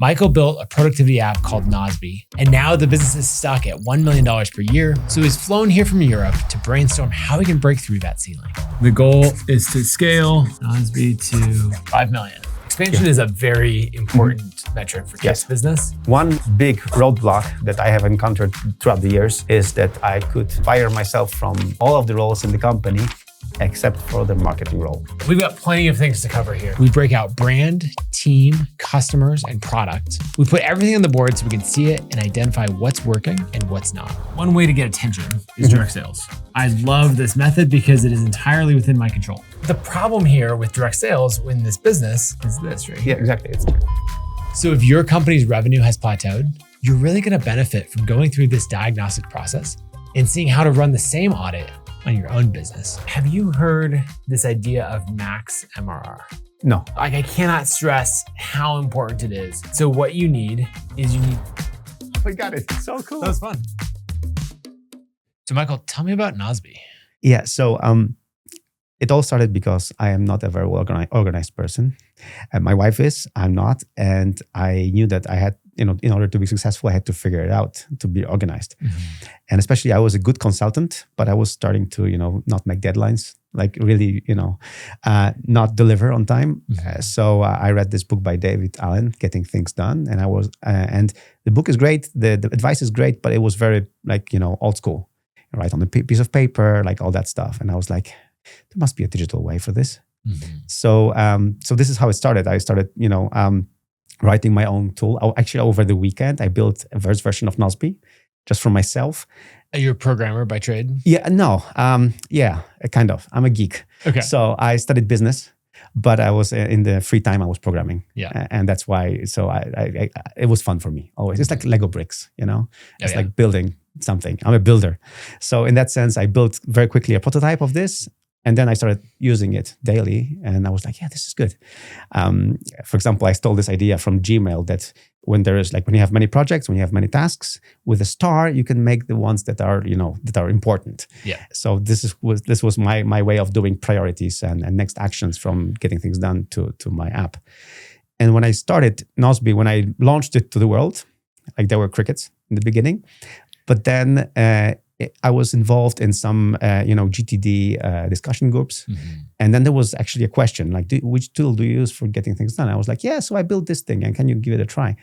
Michael built a productivity app called Nozbe, and now the business is stuck at $1 million per year. So he's flown here from Europe to brainstorm how he can break through that ceiling. The goal is to scale Nozbe to 5 million. Expansion is a very important metric for tech business. One big roadblock that I have encountered throughout the years is that I could fire myself from all of the roles in the company except for the marketing role. We've got plenty of things to cover here. We break out brand, team, customers, and product. We put everything on the board so we can see it and identify what's working and what's not. One way to get attention is direct sales. I love this method because it is entirely within my control. The problem here with direct sales in this business is this right here. Yeah, exactly. So if your company's revenue has plateaued, you're really going to benefit from going through this diagnostic process and seeing how to run the same audit on your own business. Have you heard this idea of max MRR? No. I cannot stress how important it is. So what you need is We got it. So cool. That was fun. So Michael, tell me about Nozbe. Yeah. So it all started because I am not a very well organized person. And my wife is, I'm not. And I knew that I had, in order to be successful, I had to figure it out to be organized. Mm-hmm. And especially I was a good consultant, but I was starting to, not make deadlines, like really, not deliver on time. Mm-hmm. So I read this book by David Allen, Getting Things Done. And and the book is great. The advice is great, but it was very old school, right? On a piece of paper, like all that stuff. And I was like, there must be a digital way for this. Mm-hmm. So this is how it started. I started, writing my own tool. Actually, over the weekend, I built a version of Nozbe just for myself. You're a programmer by trade? Yeah, no. Kind of. I'm a geek. Okay. So I studied business, but I was in the free time I was programming. Yeah. And that's why. So I it was fun for me always. It's like Lego bricks, It's like building something. I'm a builder. So in that sense, I built very quickly a prototype of this. And then I started using it daily, and I was like, "Yeah, this is good." For example, I stole this idea from Gmail that when you have many projects, when you have many tasks, with a star, you can make the ones that are important. Yeah. So this was my way of doing priorities and next actions from getting things done to my app. And when I started Nozbe, when I launched it to the world, like there were crickets in the beginning, but then I was involved in some, GTD discussion groups. Mm-hmm. And then there was actually a question, like, which tool do you use for getting things done? I was like, yeah, so I built this thing, and can you give it a try?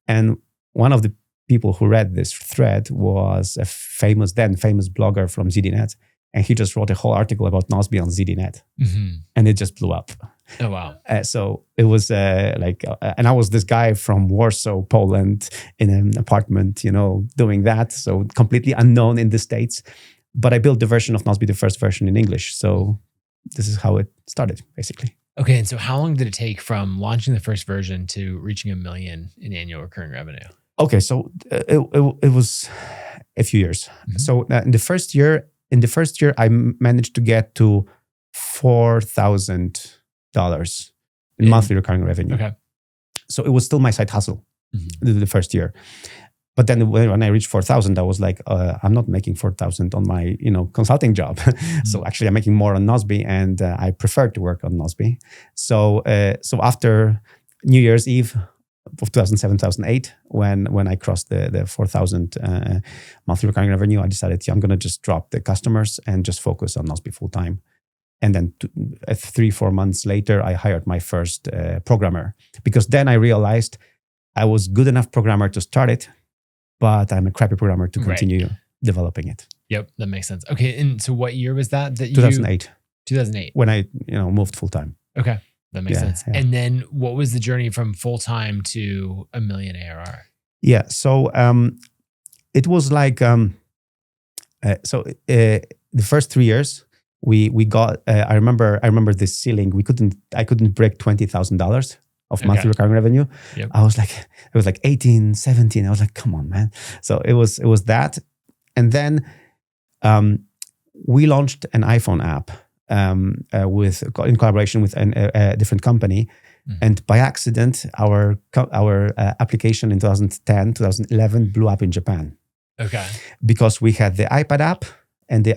And one of the people who read this thread was a famous blogger from ZDNet. And he just wrote a whole article about Nozbe on ZDNet. Mm-hmm. And it just blew up. Oh, wow. So it was and I was this guy from Warsaw, Poland, in an apartment, doing that. So completely unknown in the States. But I built the version of Nozbe, the first version in English. So this is how it started, basically. Okay. And so how long did it take from launching the first version to reaching $1 million in annual recurring revenue? Okay. So it was a few years. Mm-hmm. So in the first year, I managed to get to $4,000 in monthly recurring revenue. Okay. So it was still my side hustle, the first year. But then when I reached 4,000, I was like, I'm not making 4,000 on my consulting job. So actually, I'm making more on Nozbe, and I prefer to work on Nozbe. So after New Year's Eve of 2007, 2008, when I crossed the 4,000 monthly recurring revenue, I decided, I'm going to just drop the customers and just focus on Nozbe full time. And then 3-4 months later, I hired my first programmer, because then I realized I was good enough programmer to start it, but I'm a crappy programmer to continue developing it. Yep, that makes sense. Okay, and so what year was that 2008. 2008. When I moved full time. Okay. That makes sense. Yeah. And then what was the journey from full-time to $1 million ARR? Yeah. So it was like, the first 3 years we got, I remember this ceiling. I couldn't break $20,000 of monthly recurring revenue. Yep. It was like 18, 17. I was like, come on, man. So it was that. And then we launched an iPhone app in collaboration with a different company. Mm. And by accident, our application in 2010, 2011 blew up in Japan. Okay. Because we had the iPad app,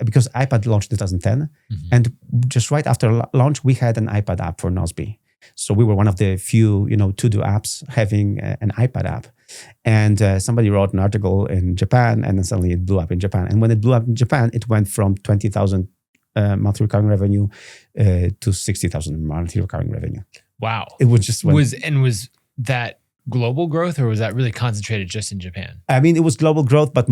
because iPad launched in 2010. Mm-hmm. And just right after launch, we had an iPad app for Nozbe. So we were one of the few, to-do apps having an iPad app. And somebody wrote an article in Japan, and then suddenly it blew up in Japan. And when it blew up in Japan, it went from 20,000 monthly recurring revenue to 60,000 monthly recurring revenue. Wow. It was just was that global growth, or was that really concentrated just in Japan? I mean, it was global growth, but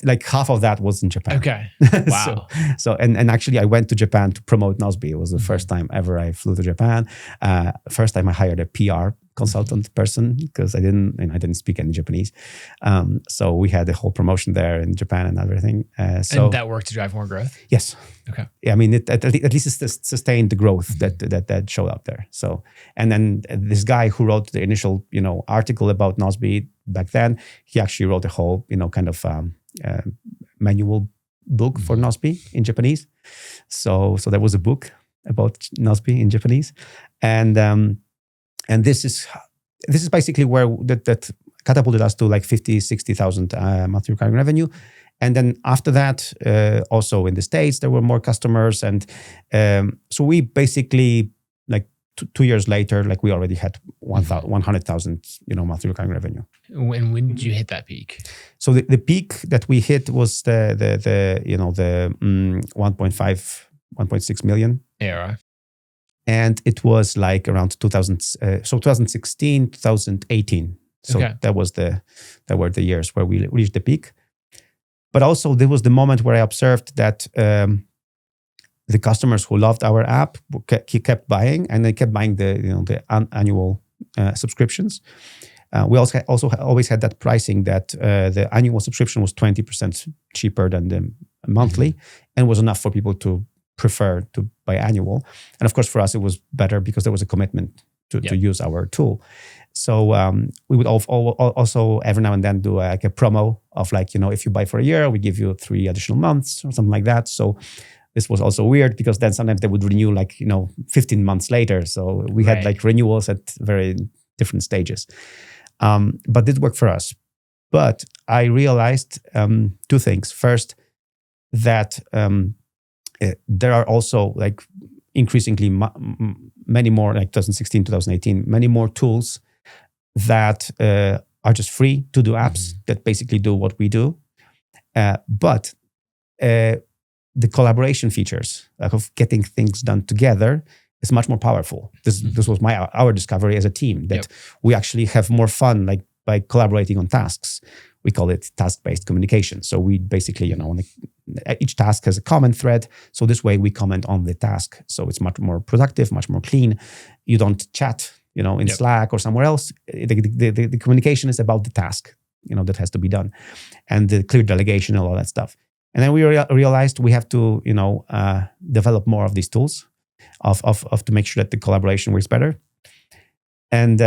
like half of that was in Japan. Okay. Wow. so and actually I went to Japan to promote Nozbe. It was the first time ever I flew to Japan. First time I hired a PR consultant person because I didn't speak any Japanese. So we had the whole promotion there in Japan and everything. And that worked to drive more growth? Yes. Okay. Yeah, I mean, at least it sustained the growth that showed up there. So, and then this guy who wrote the initial, article about Nozbe back then, he actually wrote a whole, kind of manual book for Nozbe in Japanese. So there was a book about Nozbe in Japanese, and this is basically where that catapulted us to like 60,000 monthly recurring revenue. And then after that, also in the States, there were more customers. And so we basically, like 2 years later, like we already had 100,000, monthly recurring revenue. When did you hit that peak? So the peak that we hit was the 1.6 million ARR. And it was like around 2016, 2018. So that were the years where we reached the peak. But also there was the moment where I observed that the customers who loved our app kept buying, and they kept buying the annual subscriptions. We also always had that pricing that the annual subscription was 20% cheaper than the monthly, and was enough for people to prefer to buy annual. And of course, for us, it was better because there was a commitment to use our tool. So we would also every now and then do a promo of like, if you buy for a year, we give you 3 additional months or something like that. So this was also weird because then sometimes they would renew like, 15 months later. So we had like renewals at very different stages. But it worked for us. But I realized 2 things. First, that there are also like increasingly many more, like 2016, 2018, many more tools that are just free to do apps that basically do what we do. But the collaboration features of getting things done together is much more powerful. This was our discovery as a team, that we actually have more fun like by collaborating on tasks. We call it task-based communication. So we basically, each task has a common thread. So this way we comment on the task. So it's much more productive, much more clean. You don't chat, in Slack or somewhere else. The communication is about the task, that has to be done, and the clear delegation and all that stuff. And then we realized we have to, develop more of these tools of to make sure that the collaboration works better. And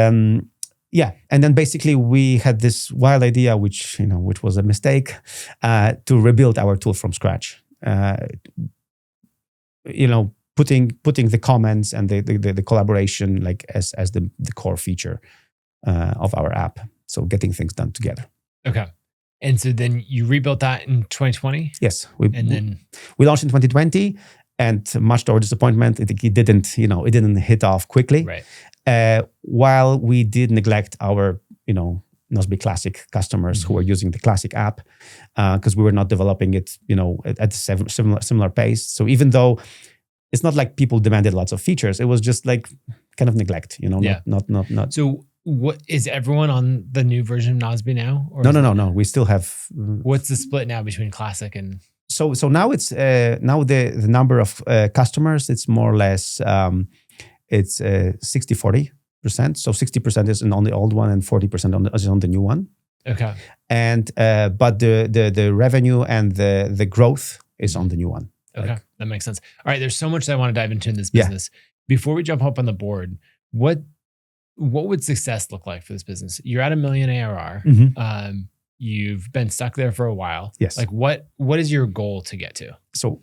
and then basically we had this wild idea, which was a mistake, to rebuild our tool from scratch. Putting the comments and the collaboration like as the core feature of our app. So getting things done together. Okay. And so then you rebuilt that in 2020? Yes. We launched in 2020, and much to our disappointment, it didn't hit off quickly. Right. While we did neglect our, Nozbe Classic customers who were using the Classic app, because we were not developing it, at a similar pace. So even though it's not like people demanded lots of features, it was just like kind of neglect, not. So what is everyone on the new version of Nozbe now? Or No. We still have. What's the split now between Classic and? So now it's now the number of customers, it's more or less it's 60-40%. So 60% is on the old one and 40% is on the new one. Okay. And but the revenue and the growth is on the new one. Okay, that makes sense. All right, there's so much that I want to dive into in this business. Before we jump up on the board, what would success look like for this business? You're at $1 million ARR. You've been stuck there for a while. Yes. Like what is your goal to get to? So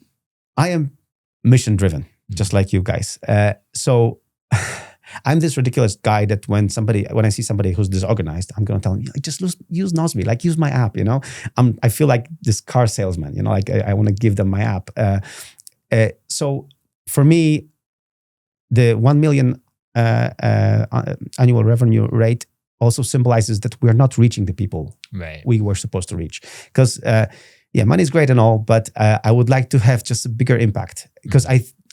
I am mission driven, just like you guys. So I'm this ridiculous guy that when I see somebody who's disorganized, I'm going to tell them, just use Nozbe, like use my app, I feel like this car salesman, like I want to give them my app. So for me, the 1 million annual revenue rate also symbolizes that we're not reaching the people we were supposed to reach. Because money is great and all, but I would like to have just a bigger impact. Because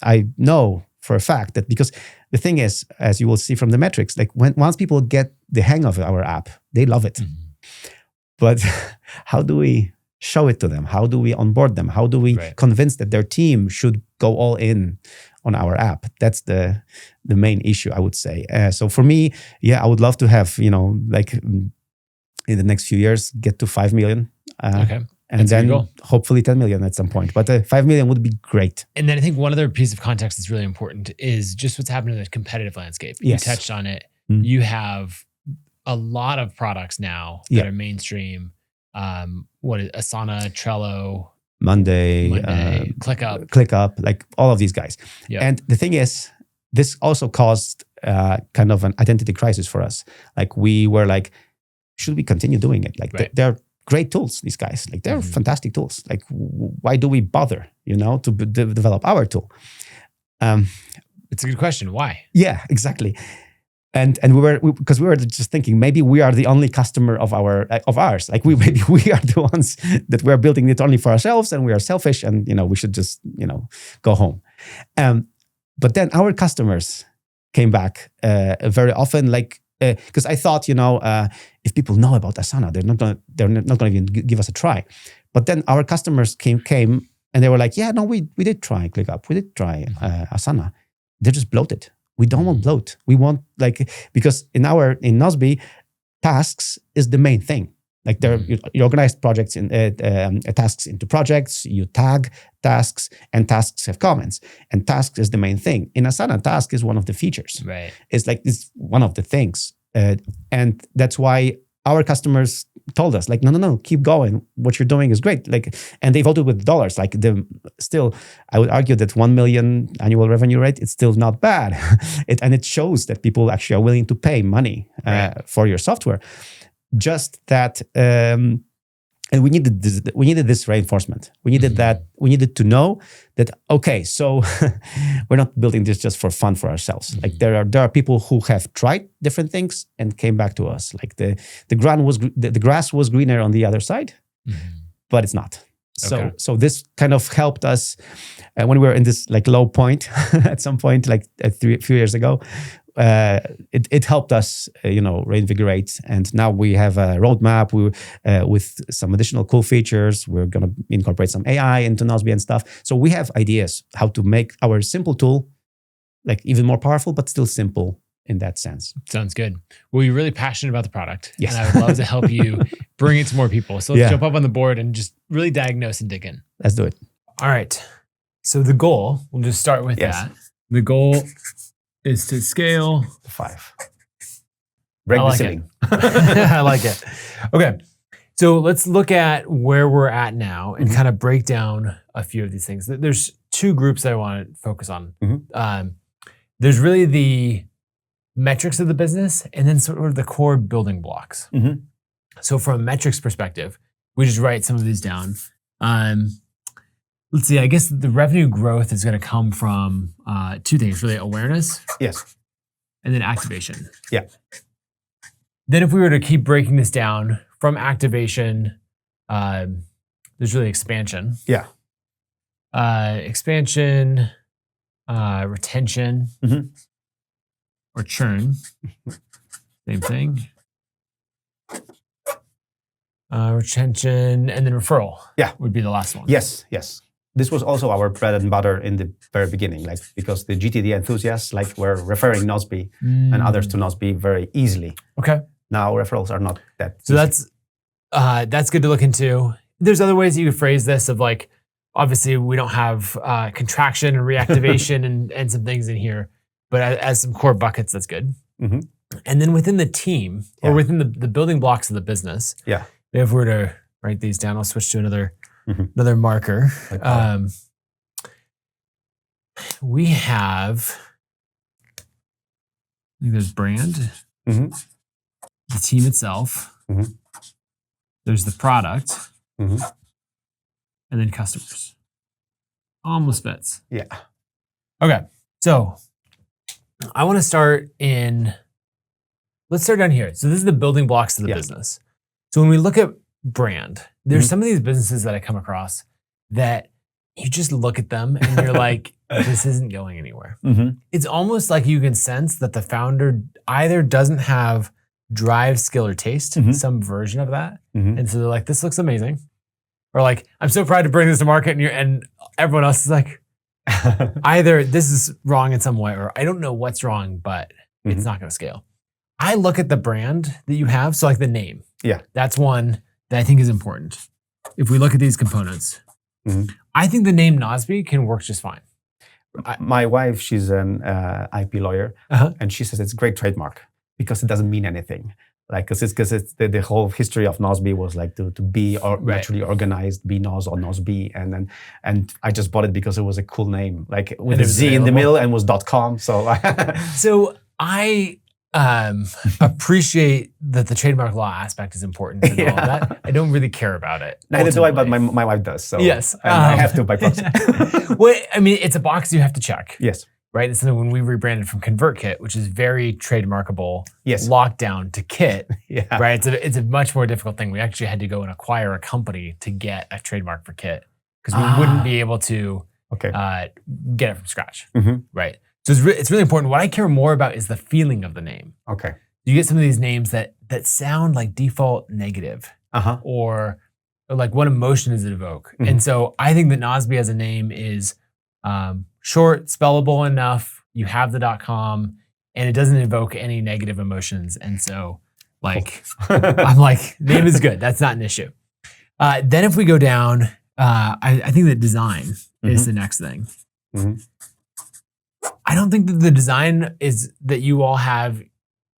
I know for a fact that, because the thing is, as you will see from the metrics, like once people get the hang of our app, they love it. But how do we show it to them? How do we onboard them? How do we convince that their team should go all in on our app? That's the main issue, I would say. So for me, I would love to have, like in the next few years, get to 5 million. And then hopefully 10 million at some point. But 5 million would be great. And then I think one other piece of context that's really important is just what's happening in the competitive landscape. Yes. You touched on it. You have a lot of products now that are mainstream. What is Asana, Trello, Monday, ClickUp, like all of these guys. Yep. And the thing is, this also caused kind of an identity crisis for us. Like we were like, should we continue doing it? Like they're great tools, these guys. Like they're fantastic tools. Like why do we bother, to develop our tool? It's a good question. Why? Yeah, exactly. And we were just thinking, maybe we are the only customer of ours. Like maybe we are the ones that we're building it only for ourselves, and we are selfish, and we should just go home. But then our customers came back very often, like because I thought if people know about Asana, they're not gonna even give us a try. But then our customers came and they were like, yeah, no, we did try ClickUp, we did try Asana. They're just bloated. We don't want bloat. We want because in Nozbe, tasks is the main thing. Like you organize projects in tasks into projects. You tag tasks, and tasks have comments. And tasks is the main thing. In Asana, task is one of the features. Right. It's one of the things, and that's why our customers told us, like, no, keep going. What you're doing is great. Like, and they voted with dollars. Like, still, I would argue that 1 million annual revenue rate, it's still not bad. It shows that people actually are willing to pay money for your software. Just that, and we needed this reinforcement. We needed that. We needed to know that, okay, so we're not building this just for fun for ourselves. Like there are people who have tried different things and came back to us. Like the grass was greener on the other side, but it's not. So this kind of helped us when we were in this like low point at some point, like a few years ago. It helped us, reinvigorate. And now we have a roadmap with some additional cool features. We're going to incorporate some AI into Nozbe and stuff. So we have ideas how to make our simple tool like even more powerful, but still simple in that sense. Sounds good. Well, you're really passionate about the product. Yes. And I would love to help you bring it to more people. So let's jump up on the board and just really diagnose and dig in. Let's do it. All right. So the goal, we'll just start with that. The goal is to scale 5. Break the ceiling. I like it. Okay. So let's look at where we're at now and kind of break down a few of these things. There's 2 groups that I want to focus on. There's really the metrics of the business and then sort of the core building blocks. So from a metrics perspective, we just write some of these down. Let's see, I guess the revenue growth is going to come from 2 things, really: awareness. Yes. And then activation. Yeah. Then if we were to keep breaking this down from activation, there's really expansion. Yeah. Expansion, retention, or churn. Same thing. Retention, and then referral. Yeah, would be the last one. Yes. This was also our bread and butter in the very beginning, like because the GTD enthusiasts were referring Nozbe and others to Nozbe very easily. Okay. Now referrals are not that easy. So that's good to look into. There's other ways that you could phrase this of like, obviously we don't have contraction and reactivation and some things in here, but as some core buckets, that's good. And then within the team or within the building blocks of the business, if we were to write these down, I'll switch to another marker. We have, I think there's brand, the team itself, there's the product, and then customers. Almost fits. Yeah. Okay, so I want to let's start down here. So this is the building blocks of the business. So when we look at brand, there's some of these businesses that I come across that you just look at them and you're like, this isn't going anywhere. It's almost like you can sense that the founder either doesn't have drive, skill, or taste, some version of that. And so they're like, this looks amazing. Or like, I'm so proud to bring this to market, and everyone else is like, either this is wrong in some way, or I don't know what's wrong, but it's not going to scale. I look at the brand that you have, so like the name. Yeah. That's one that I think is important. If we look at these components, I think the name Nozbe can work just fine. My wife, she's an IP lawyer, and she says it's a great trademark because it doesn't mean anything. Like, because it's the whole history of Nozbe was like to be naturally organized, be Noz or Nozbe, and I just bought it because it was a cool name, like with a Z in the middle and was .com. So, so I appreciate that the trademark law aspect is important and all of that. I don't really care about it. Neither do I, but my wife does. So yes, I have to by proxy. Well, I mean, it's a box you have to check. Yes. Right. And so when we rebranded from ConvertKit, which is very trademarkable, yes, lockdown to Kit, right? It's a much more difficult thing. We actually had to go and acquire a company to get a trademark for Kit because we wouldn't be able to get it from scratch, right? So it's really important. What I care more about is the feeling of the name. Okay. You get some of these names that sound like default negative, or like what emotion does it evoke? And so I think that Nozbe as a name is short, spellable enough, you have the .com, and it doesn't evoke any negative emotions. And so, like, I'm like, name is good. That's not an issue. Then if we go down, I think that design is the next thing. I don't think that the design that you all have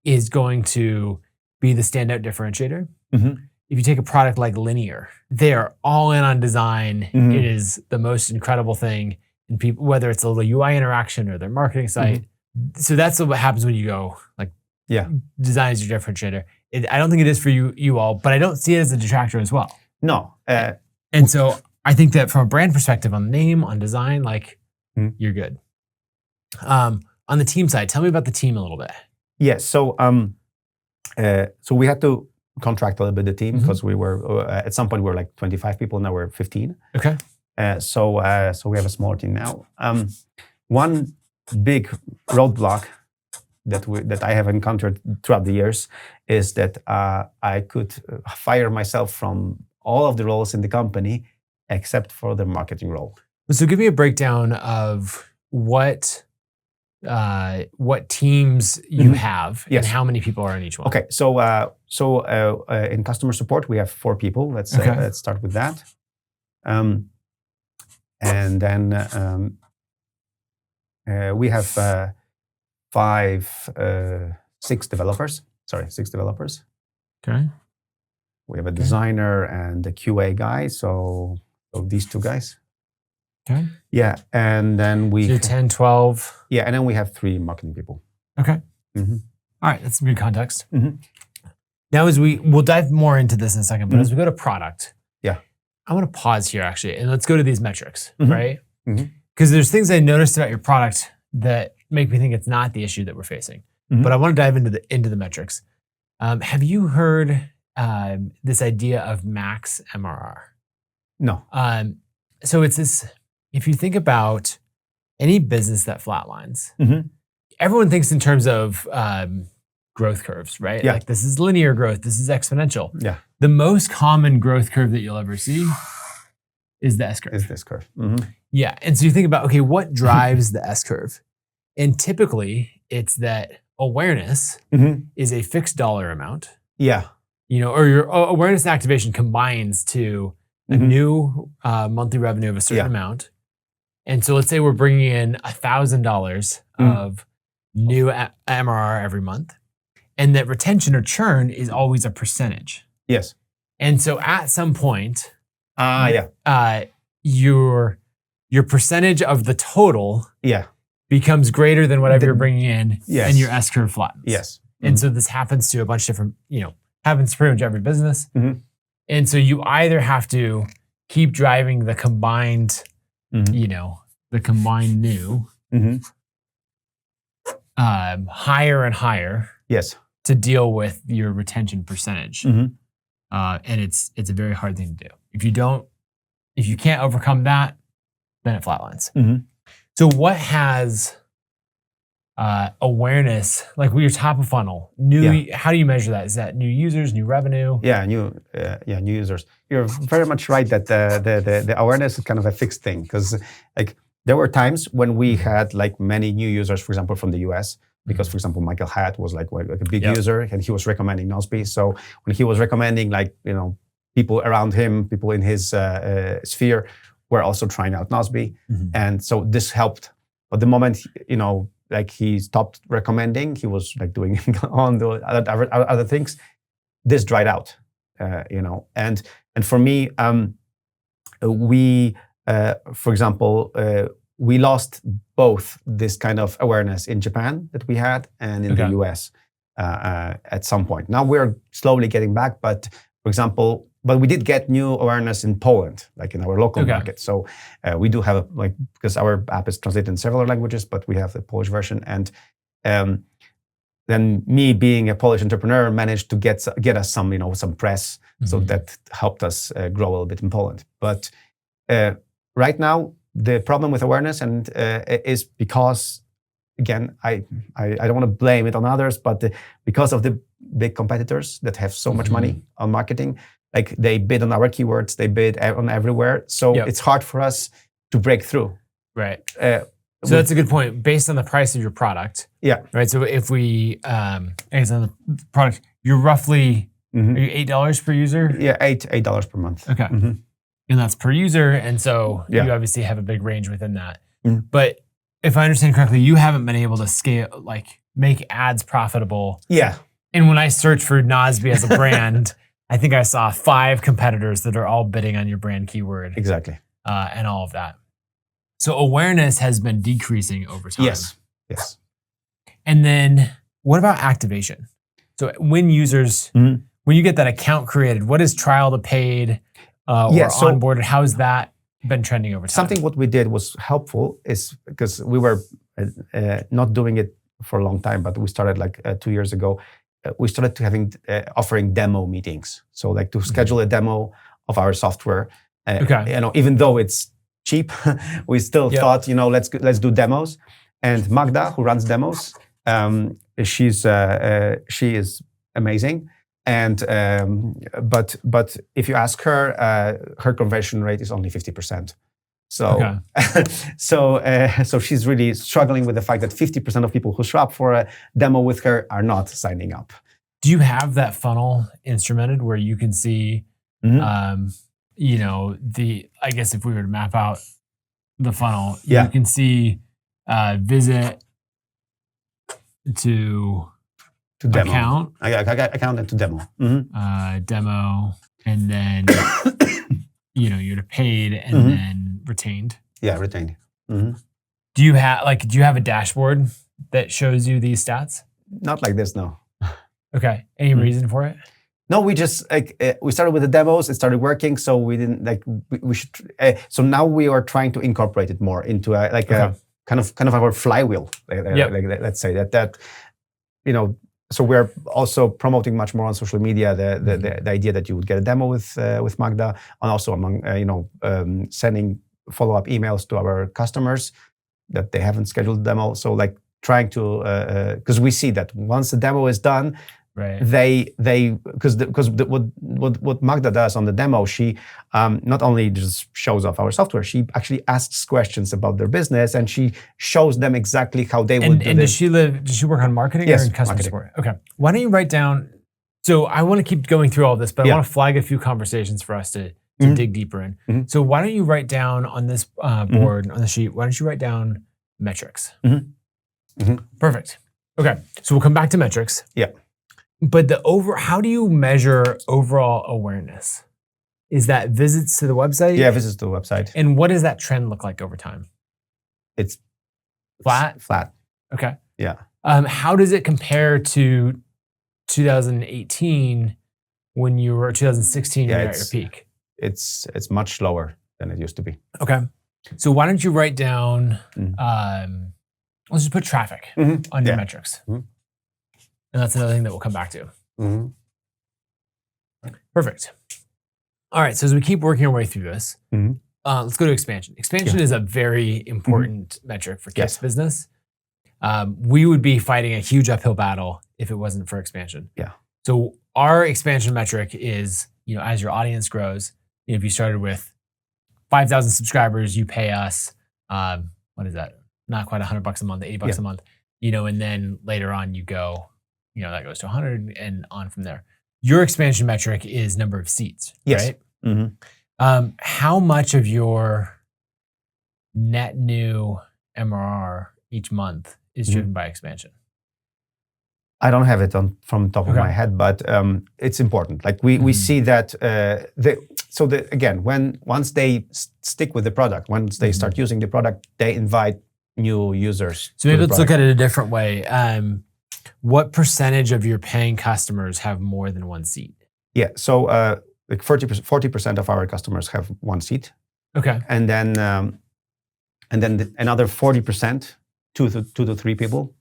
is going to be the standout differentiator. If you take a product like Linear, they are all in on design. It is the most incredible thing. And people, whether it's a little UI interaction or their marketing site. So that's what happens when you go like, design is your differentiator. I don't think it is for you all, but I don't see it as a detractor as well. No. And so I think that from a brand perspective, on name, on design, like you're good. On the team side, tell me about the team a little bit. Yes. So we had to contract a little bit the team because we were at some point we were like 25 people. Now we're 15. Okay. So we have a small team now. One big roadblock that I have encountered throughout the years is that I could fire myself from all of the roles in the company except for the marketing role. So give me a breakdown of what teams you have and how many people are in each one. Okay, so in customer support we have 4 people. Let's start with that. And then we have 6 developers. Sorry, 6 developers. Okay. We have a designer and a QA guy. So these 2 guys. Okay. Yeah, and then we... So 10, 12. Yeah, and then we have 3 marketing people. Okay. All right, that's some good context. Now, we'll dive more into this in a second, but as we go to product, I want to pause here actually, and let's go to these metrics, right? Because there's things I noticed about your product that make me think it's not the issue that we're facing. But I want to dive into the metrics. Have you heard this idea of max MRR? No. So it's this, if you think about any business that flatlines, everyone thinks in terms of growth curves, right? Yeah. Like this is linear growth, this is exponential. Yeah. The most common growth curve that you'll ever see is the S curve. Is this curve. Yeah. And so you think about, okay, what drives the S curve? And typically it's that awareness is a fixed dollar amount. Yeah. You know, or your awareness and activation combines to a new monthly revenue of a certain amount. And so let's say we're bringing in $1,000 of new MRR every month, and that retention or churn is always a percentage. Yes. And so at some point, your percentage of the total becomes greater than whatever you're bringing in, and your S curve flattens. Yes. And so this happens to a bunch of different, happens to pretty much every business. And so you either have to keep driving the combined, the combined new, higher and higher Yes. to deal with your retention percentage. Mhm. And it's a very hard thing to do. If you can't overcome that, then it flatlines. Mhm. So what has awareness, like your top of funnel, how do you measure that? Is that new users, new revenue? Yeah, new users. You're very much right that the awareness is kind of a fixed thing, because like there were times when we had like many new users, for example, from the US, because for example, Michael Hyatt was like a big user, and he was recommending Nozbe. So when he was recommending, like, people around him, people in his sphere were also trying out Nozbe. And so this helped. But the moment, like he stopped recommending, he was like doing on the other things, this dried out, and for me, we, for example, we lost both this kind of awareness in Japan that we had and in the US at some point. Now we're slowly getting back, but for example, we did get new awareness in Poland, like in our local market. So we do have because our app is translated in several languages, but we have the Polish version. And then me being a Polish entrepreneur managed to get us some press. So that helped us grow a little bit in Poland. But right now, the problem with awareness is because, again, I don't want to blame it on others, but because of the big competitors that have so much money on marketing, like they bid on our keywords, they bid on everywhere. So it's hard for us to break through. Right. So that's a good point. Based on the price of your product. Yeah. Right. So if we, based on the product, you're roughly, are you $8 per user? Yeah, $8 per month. Okay. And that's per user. And so you obviously have a big range within that. But if I understand correctly, you haven't been able to scale, like make ads profitable. Yeah. And when I search for Nozbe as a brand, I think I saw 5 competitors that are all bidding on your brand keyword. Exactly. And all of that. So awareness has been decreasing over time. Yes. Yes. And then what about activation? So when users, when you get that account created, what is trial to paid or onboarded? How has that been trending over time? Something what we did was helpful is because we were not doing it for a long time, but we started like 2 years ago. We started to offering demo meetings. So like to schedule a demo of our software. Even though it's cheap, we still thought, let's do demos. And Magda, who runs demos, she is amazing. And but if you ask her, her conversion rate is only 50%. So so she's really struggling with the fact that 50% of people who show up for a demo with her are not signing up. Do you have that funnel instrumented where you can see, I guess if we were to map out the funnel, you can see visit to demo. Account. Account and to demo. Demo, and then you're to paid and then retained. Yeah, retained. Do you have a dashboard that shows you these stats? Not like this, no. Okay. Any reason for it? No, we just we started with the demos. It started working, so we didn't we should. So now we are trying to incorporate it more into a kind of our flywheel. Let's say that So we're also promoting much more on social media the idea that you would get a demo with Magda, and also among sending follow-up emails to our customers that they haven't scheduled a demo. So like trying to because we see that once the demo is done, they what Magda does on the demo, she not only just shows off our software, she actually asks questions about their business, and she shows them exactly how they would do and this. Does she work on marketing or in customer support? Okay. Why don't you write down, so I want to keep going through all this, but I want to flag a few conversations for us to dig deeper in. So why don't you write down on this board, on the sheet, why don't you write down metrics? Perfect. Okay. So we'll come back to metrics. Yeah. But how do you measure overall awareness? Is that visits to the website? Yeah, visits to the website. And what does that trend look like over time? It's flat? Flat. Okay. Yeah. How does it compare to 2018 when you were 2016 when you were at your peak? It's much lower than it used to be. Okay. So why don't you write down let's just put traffic on your metrics. And that's another thing that we'll come back to. Perfect. All right, so as we keep working our way through this, let's go to expansion. Expansion is a very important metric for Kip's business. We would be fighting a huge uphill battle if it wasn't for expansion. So our expansion metric is, as your audience grows, if you started with 5,000 subscribers, you pay us, what is that? Not quite $100 a month, $80 a month, and then later on you go, that goes to 100 and on from there. Your expansion metric is number of seats, right? How much of your net new MRR each month is driven by expansion? I don't have it from top of my head, but it's important. Like we see that again, once they stick with the product, once they start using the product, they invite new users. So maybe let's look at it a different way. What percentage of your paying customers have more than one seat? Yeah, so like 40% of our customers have one seat. Okay. And then another 40%, two to three people.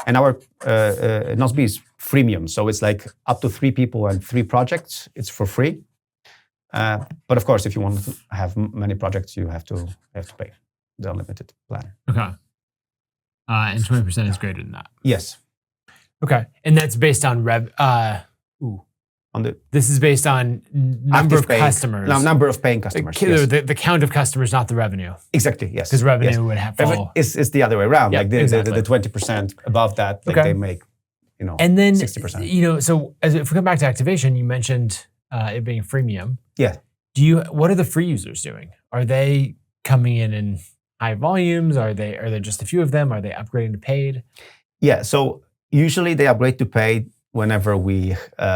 And our Nozbe is freemium, so it's like up to 3 people and 3 projects. It's for free. But of course, if you want to have many projects, you have to pay the unlimited plan. Okay. And 20% is greater than that. Yes. Okay, and that's based on this is based on number of customers. Number of paying customers. The count of customers, not the revenue. Exactly. Yes. Because revenue would have fall. It's the other way around. Like the 20% above that, they make, and then 60%. So if we come back to activation, you mentioned it being freemium. Yeah. What are the free users doing? Are they coming in high volumes? Are there just a few of them? Are they upgrading to paid? Yeah. So usually they upgrade to paid whenever we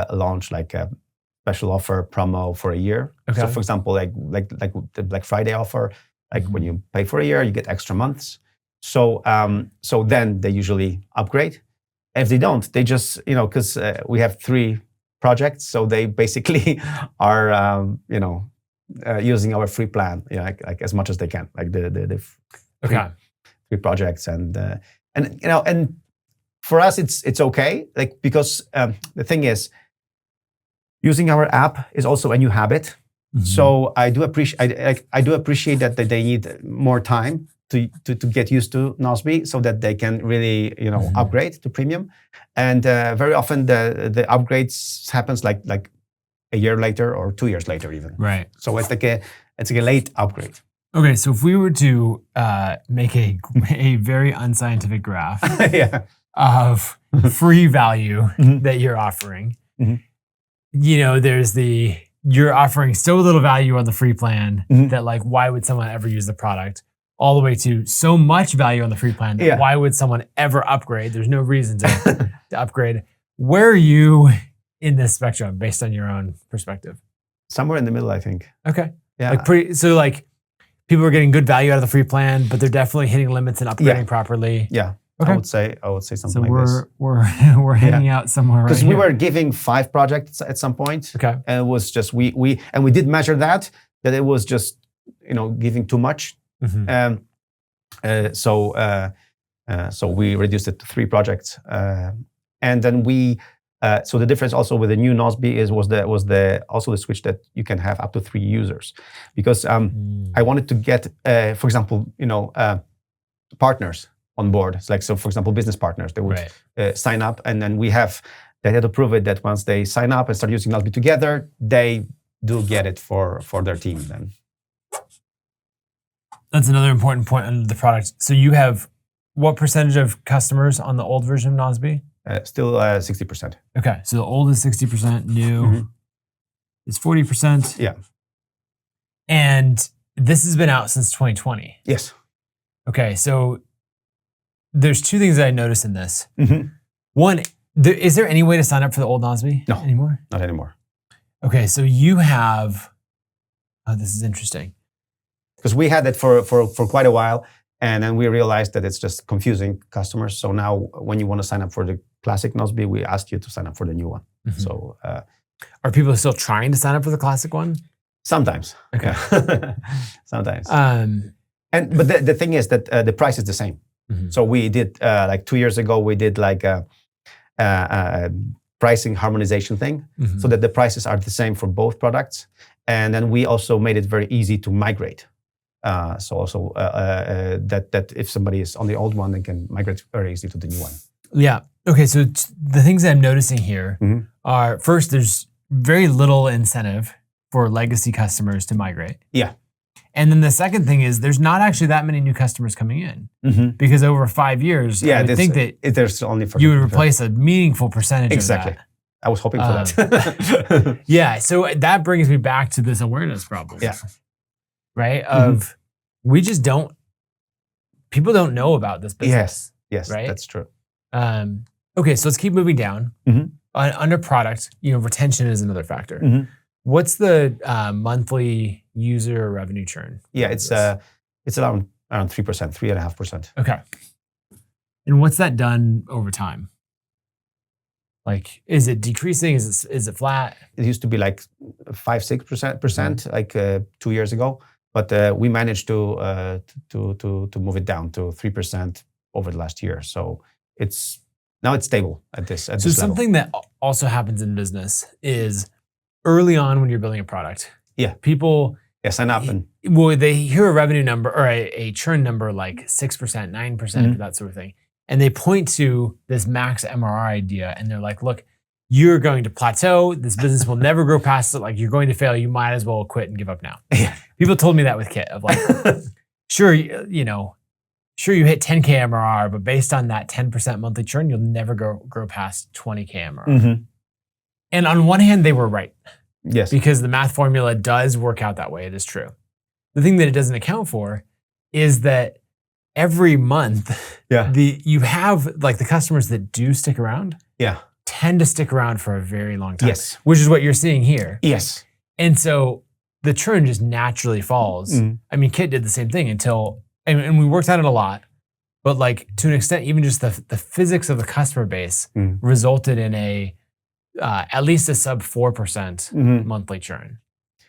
launch like a special offer promo for a year. Okay. So for example, like the Black Friday offer, like when you pay for a year, you get extra months. So then they usually upgrade. If they don't, they just, because we have 3 projects, so they basically are, using our free plan, like as much as they can, like the 3 projects, and for us it's okay, like because the thing is, using our app is also a new habit. So I do appreciate that they need more time to get used to Nozbe, so that they can really upgrade to premium. And very often the upgrades happens like a year later or 2 years later even. Right. So it's like a late upgrade. Okay, so if we were to make a very unscientific graph of free value that you're offering, there's you're offering so little value on the free plan that like, why would someone ever use the product? All the way to so much value on the free plan that why would someone ever upgrade? There's no reason to upgrade. Where are you in this spectrum based on your own perspective? Somewhere in the middle, I think. Okay. Yeah. Like people are getting good value out of the free plan, but they're definitely hitting limits and upgrading properly. Yeah. Okay. I would say something so like this. we're hanging out somewhere right because here. we were giving 5 projects at some point. Okay. And it was just we did measure that it was just giving too much. So we reduced it to 3 projects, and then so the difference also with the new Nozbe was also the switch that you can have up to 3 users, because I wanted to get for example partners on board. It's like, so for example, business partners, they would sign up, and then they had to prove it that once they sign up and start using Nozbe together, they do get it for their team then. That's another important point on the product. So you have what percentage of customers on the old version of Nozbe? Still 60%. Okay, so the old is 60%, new is 40%. Yeah. And this has been out since 2020. Yes. Okay, so there's 2 things that I noticed in this. One, is there any way to sign up for the old Nozbe anymore? Not anymore. Okay, so you have, this is interesting. Because we had it for quite a while, and then we realized that it's just confusing customers. So now when you want to sign up for the classic Nozbe, we ask you to sign up for the new one. So are people still trying to sign up for the classic one? Sometimes. Okay. Sometimes. But the thing is that the price is the same. Mhm. So we did like 2 years ago, we did like a pricing harmonization thing, Mhm. so that the prices are the same for both products. And then we also made it very easy to migrate. So also that if somebody is on the old one, they can migrate very easily to the new one. Yeah. Okay. So the things I'm noticing here Mhm. are, first, there's very little incentive for legacy customers to migrate. Yeah. And then the second thing is there's not actually that many new customers coming in, because over 5 years, I would think that there's only for you would replace a meaningful percentage exactly. of that. I was hoping for that. Yeah. So that brings me back to this awareness problem. Yeah. Right? Of we just don't, people don't know about this business. Yes, right? that's true. Okay, so let's keep moving down. Under product, retention is another factor. What's the monthly user revenue churn? Yeah, it's around 3%, 3.5%. Okay. And what's that done over time? Like, is it decreasing? Is it flat? It used to be like 5-6%, like 2 years ago, but we managed to move it down to 3% over the last year. So now it's stable at this level. Something that also happens in business is early on when you're building a product. Yeah. People sign up and they hear a revenue number or a churn number like 6%, 9%, that sort of thing. And they point to this max MRR idea and they're like, look, you're going to plateau. This business will never grow past it. Like, you're going to fail. You might as well quit and give up now. Yeah. People told me that with Kit of like, sure, sure you hit 10K MRR, but based on that 10% monthly churn, you'll never grow past 20K MRR. And on one hand, they were right. Yes. Because the math formula does work out that way. It is true. The thing that it doesn't account for is that every month, you have like the customers that do stick around tend to stick around for a very long time. Yes. Which is what you're seeing here. Yes. And so the churn just naturally falls. I mean, Kit did the same thing until, and we worked on it a lot, but like to an extent, even just the physics of the customer base resulted in at least a sub 4% monthly churn.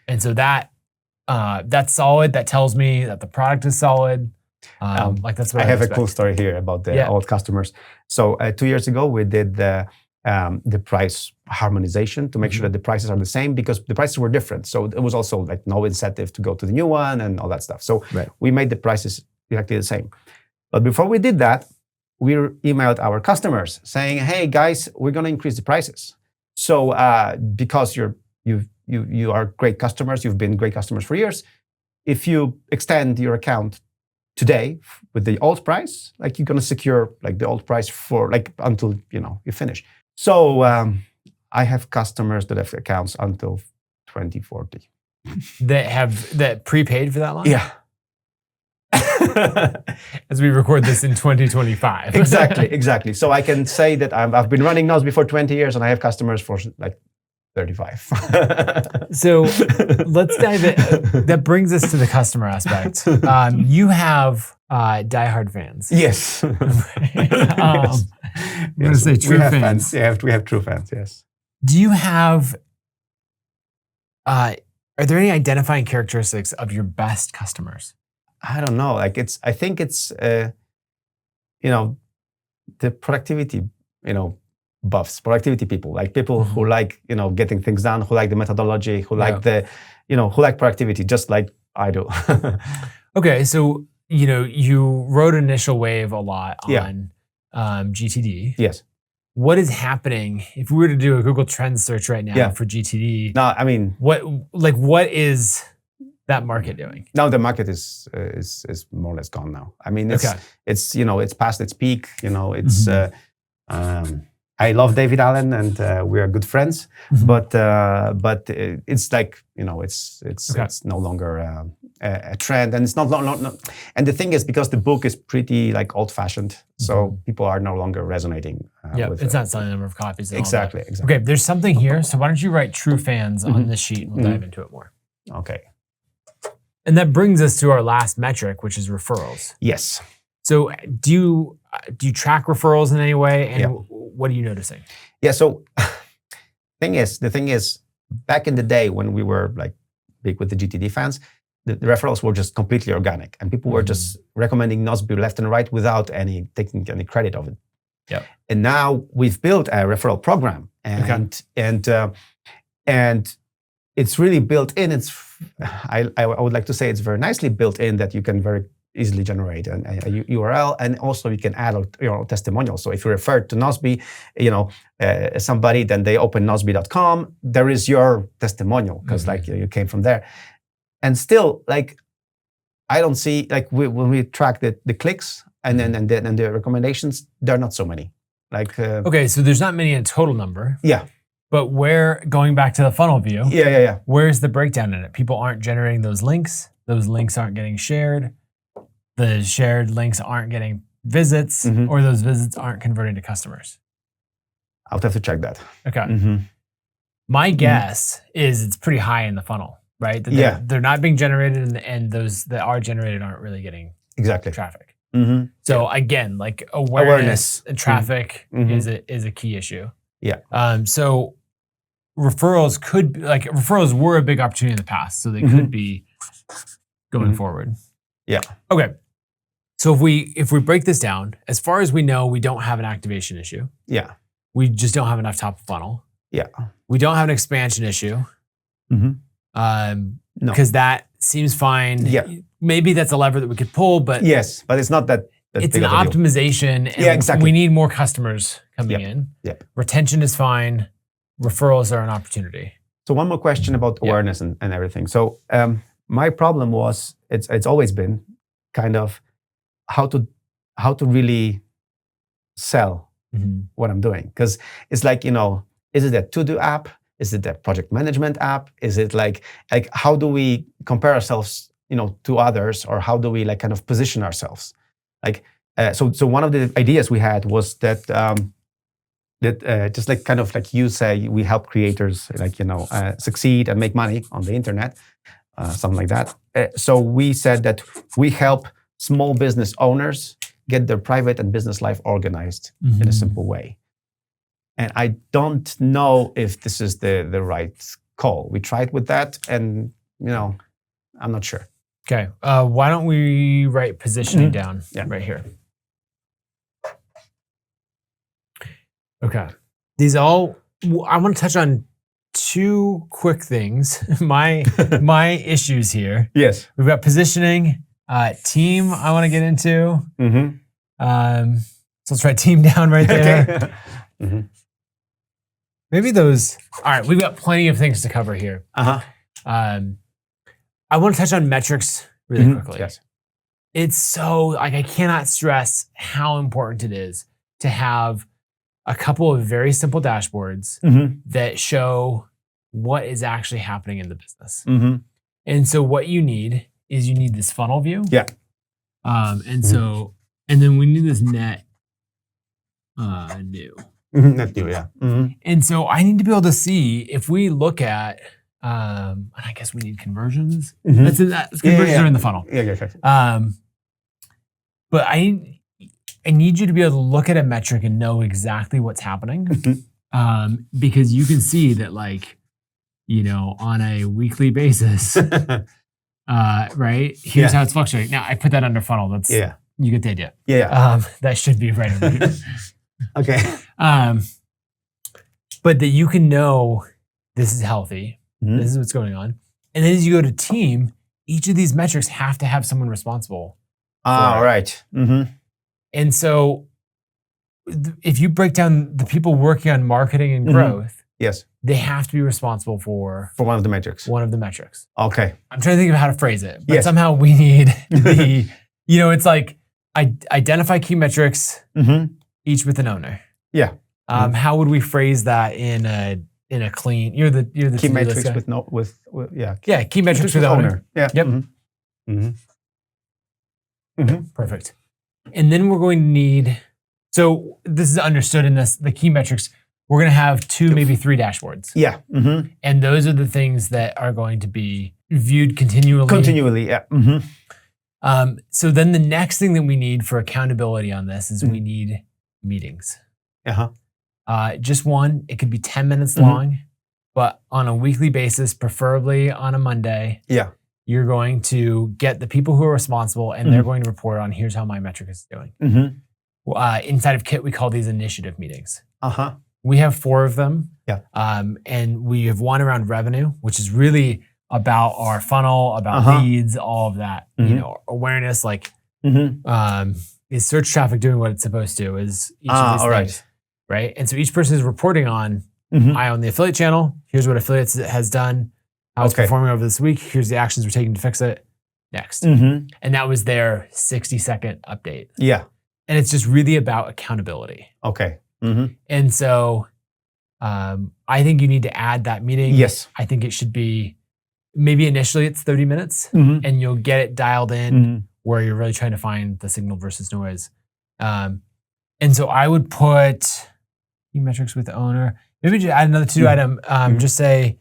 And so that's solid. That tells me that the product is solid. Like that's what I have a cool story here about the old customers. So 2 years ago, we did the price harmonization to make sure that the prices are the same, because the prices were different. So it was also like no incentive to go to the new one and all that stuff. So we made the prices exactly the same. But before we did that, we emailed our customers saying, "Hey guys, we're going to increase the prices. So because you are great customers, you've been great customers for years. If you extend your account today with the old price, like you're going to secure like the old price for like until you finish." So I have customers that have accounts until 2040. That prepaid for that long? Yeah. As we record this in 2025. Exactly. So I can say that I've been running Nozbe for 20 years and I have customers for like 35. So let's dive in. That brings us to the customer aspect. You have diehard fans. Yes. I'm going to say true fans. We have true fans, yes. Do you have, are there any identifying characteristics of your best customers? I don't know. Like I think it's, the productivity, buffs, productivity people, like people who like, getting things done, who like the methodology, who like who like productivity, just like I do. Okay. So, you rode Initial Wave a lot on GTD. Yes. What is happening if we were to do a Google Trends search right now for GTD? No, I mean, what is that market doing? Now the market is more or less gone now. I mean, it's it's past its peak. It's I love David Allen and we are good friends, but it's like it's no longer a trend, and it's not. And the thing is, because the book is pretty like old-fashioned, so people are no longer resonating. With it's not selling a number of copies. Exactly. Okay, there's something here. So why don't you write true fans on this sheet, and we'll dive into it more. Okay. And that brings us to our last metric, which is referrals. Yes. So do you track referrals in any way? And what are you noticing? Yeah. So the thing is, back in the day when we were like big with the GTD fans, the referrals were just completely organic, and people were just recommending Nozbe left and right without taking any credit of it. Yep. And now we've built a referral program, and it's really built in. I would like to say it's very nicely built in that you can very easily generate a URL, and also you can add your testimonial. So if you refer to Nozbe, somebody, then they open nozbe.com, there is your testimonial because like you came from there. And still, like, I don't see, like, when we track the clicks and then the recommendations, there are not so many. Like okay, so there's not many in total number. Yeah. But going back to the funnel view, yeah. Where's the breakdown in it? People aren't generating those links. Those links aren't getting shared. The shared links aren't getting visits, or those visits aren't converting to customers. I would have to check that. Okay. My guess is it's pretty high in the funnel, right? That they're not being generated, and those that are generated aren't really getting traffic. So again, like awareness and traffic is a key issue. Yeah. So referrals were a big opportunity in the past, so they could be going forward. Yeah. Okay. So if we break this down, as far as we know, we don't have an activation issue. Yeah. We just don't have enough top of funnel. Yeah. We don't have an expansion issue. No. Because that seems fine. Yeah. Maybe that's a lever that we could pull, but yes, but it's not that. It's an optimization. And exactly. We need more customers coming in. Yep. Retention is fine. Referrals are an opportunity. So one more question about awareness and everything. So my problem was it's always been kind of how to really sell what I'm doing, because it's like, is it a to-do app? Is it a project management app? Is it like how do we compare ourselves, to others, or how do we like kind of position ourselves? Like so one of the ideas we had was that just like kind of like you say, we help creators like succeed and make money on the internet, something like that. So we said that we help small business owners get their private and business life organized in a simple way. And I don't know if this is the right call. We tried with that, and I'm not sure. Okay, why don't we write positioning down right here? Okay, I want to touch on two quick things. My issues here. Yes, we've got positioning, team. I want to get into. So let's write team down right there. Okay. Maybe those. All right, we've got plenty of things to cover here. I want to touch on metrics really quickly. Yes. It's so I cannot stress how important it is to have a couple of very simple dashboards that show what is actually happening in the business. And so what you need is this funnel view. Yeah. And then we need this net new. Net new, yeah. And so I need to be able to see if we look at, and I guess we need conversions. Conversions are in the funnel. Yeah. But I need you to be able to look at a metric and know exactly what's happening, because you can see that, like, on a weekly basis, right? Here's how it's fluctuating. Now I put that under funnel. That's you get the idea. Yeah. That should be right under here. Okay. But that you can know this is healthy. This is what's going on. And then as you go to team, each of these metrics have to have someone responsible. All right. And so if you break down the people working on marketing and growth, yes, they have to be responsible for one of the metrics. Okay. I'm trying to think of how to phrase it, but somehow we need it's like identify key metrics, each with an owner. Yeah. How would we phrase that in a clean? You're the key metrics guy. Key metrics with owner. Yeah. Yep. Perfect. And then we're going to need. So this is understood in the key metrics. We're going to have 2, maybe 3 dashboards. Yeah. And those are the things that are going to be viewed continually. Yeah. So then the next thing that we need for accountability on this is we need meetings. Just one. It could be 10 minutes long, but on a weekly basis, preferably on a Monday. Yeah. you're going to get the people who are responsible and they're going to report on here's how my metric is doing. Inside of Kit, we call these initiative meetings. We have 4 of them. Yeah. And we have one around revenue, which is really about our funnel, about leads, all of that, awareness, like is search traffic doing what it's supposed to? Is each of these things, right? And so each person is reporting on, I own the affiliate channel. Here's what affiliates has done, how it's performing over this week. Here's the actions we're taking to fix it. Next. And that was their 60-second update. Yeah. And it's just really about accountability. Okay. And so I think you need to add that meeting. Yes. I think it should be, maybe initially it's 30 minutes and you'll get it dialed in where you're really trying to find the signal versus noise. And so I would put key metrics with the owner. Maybe just add another to-do item. Just say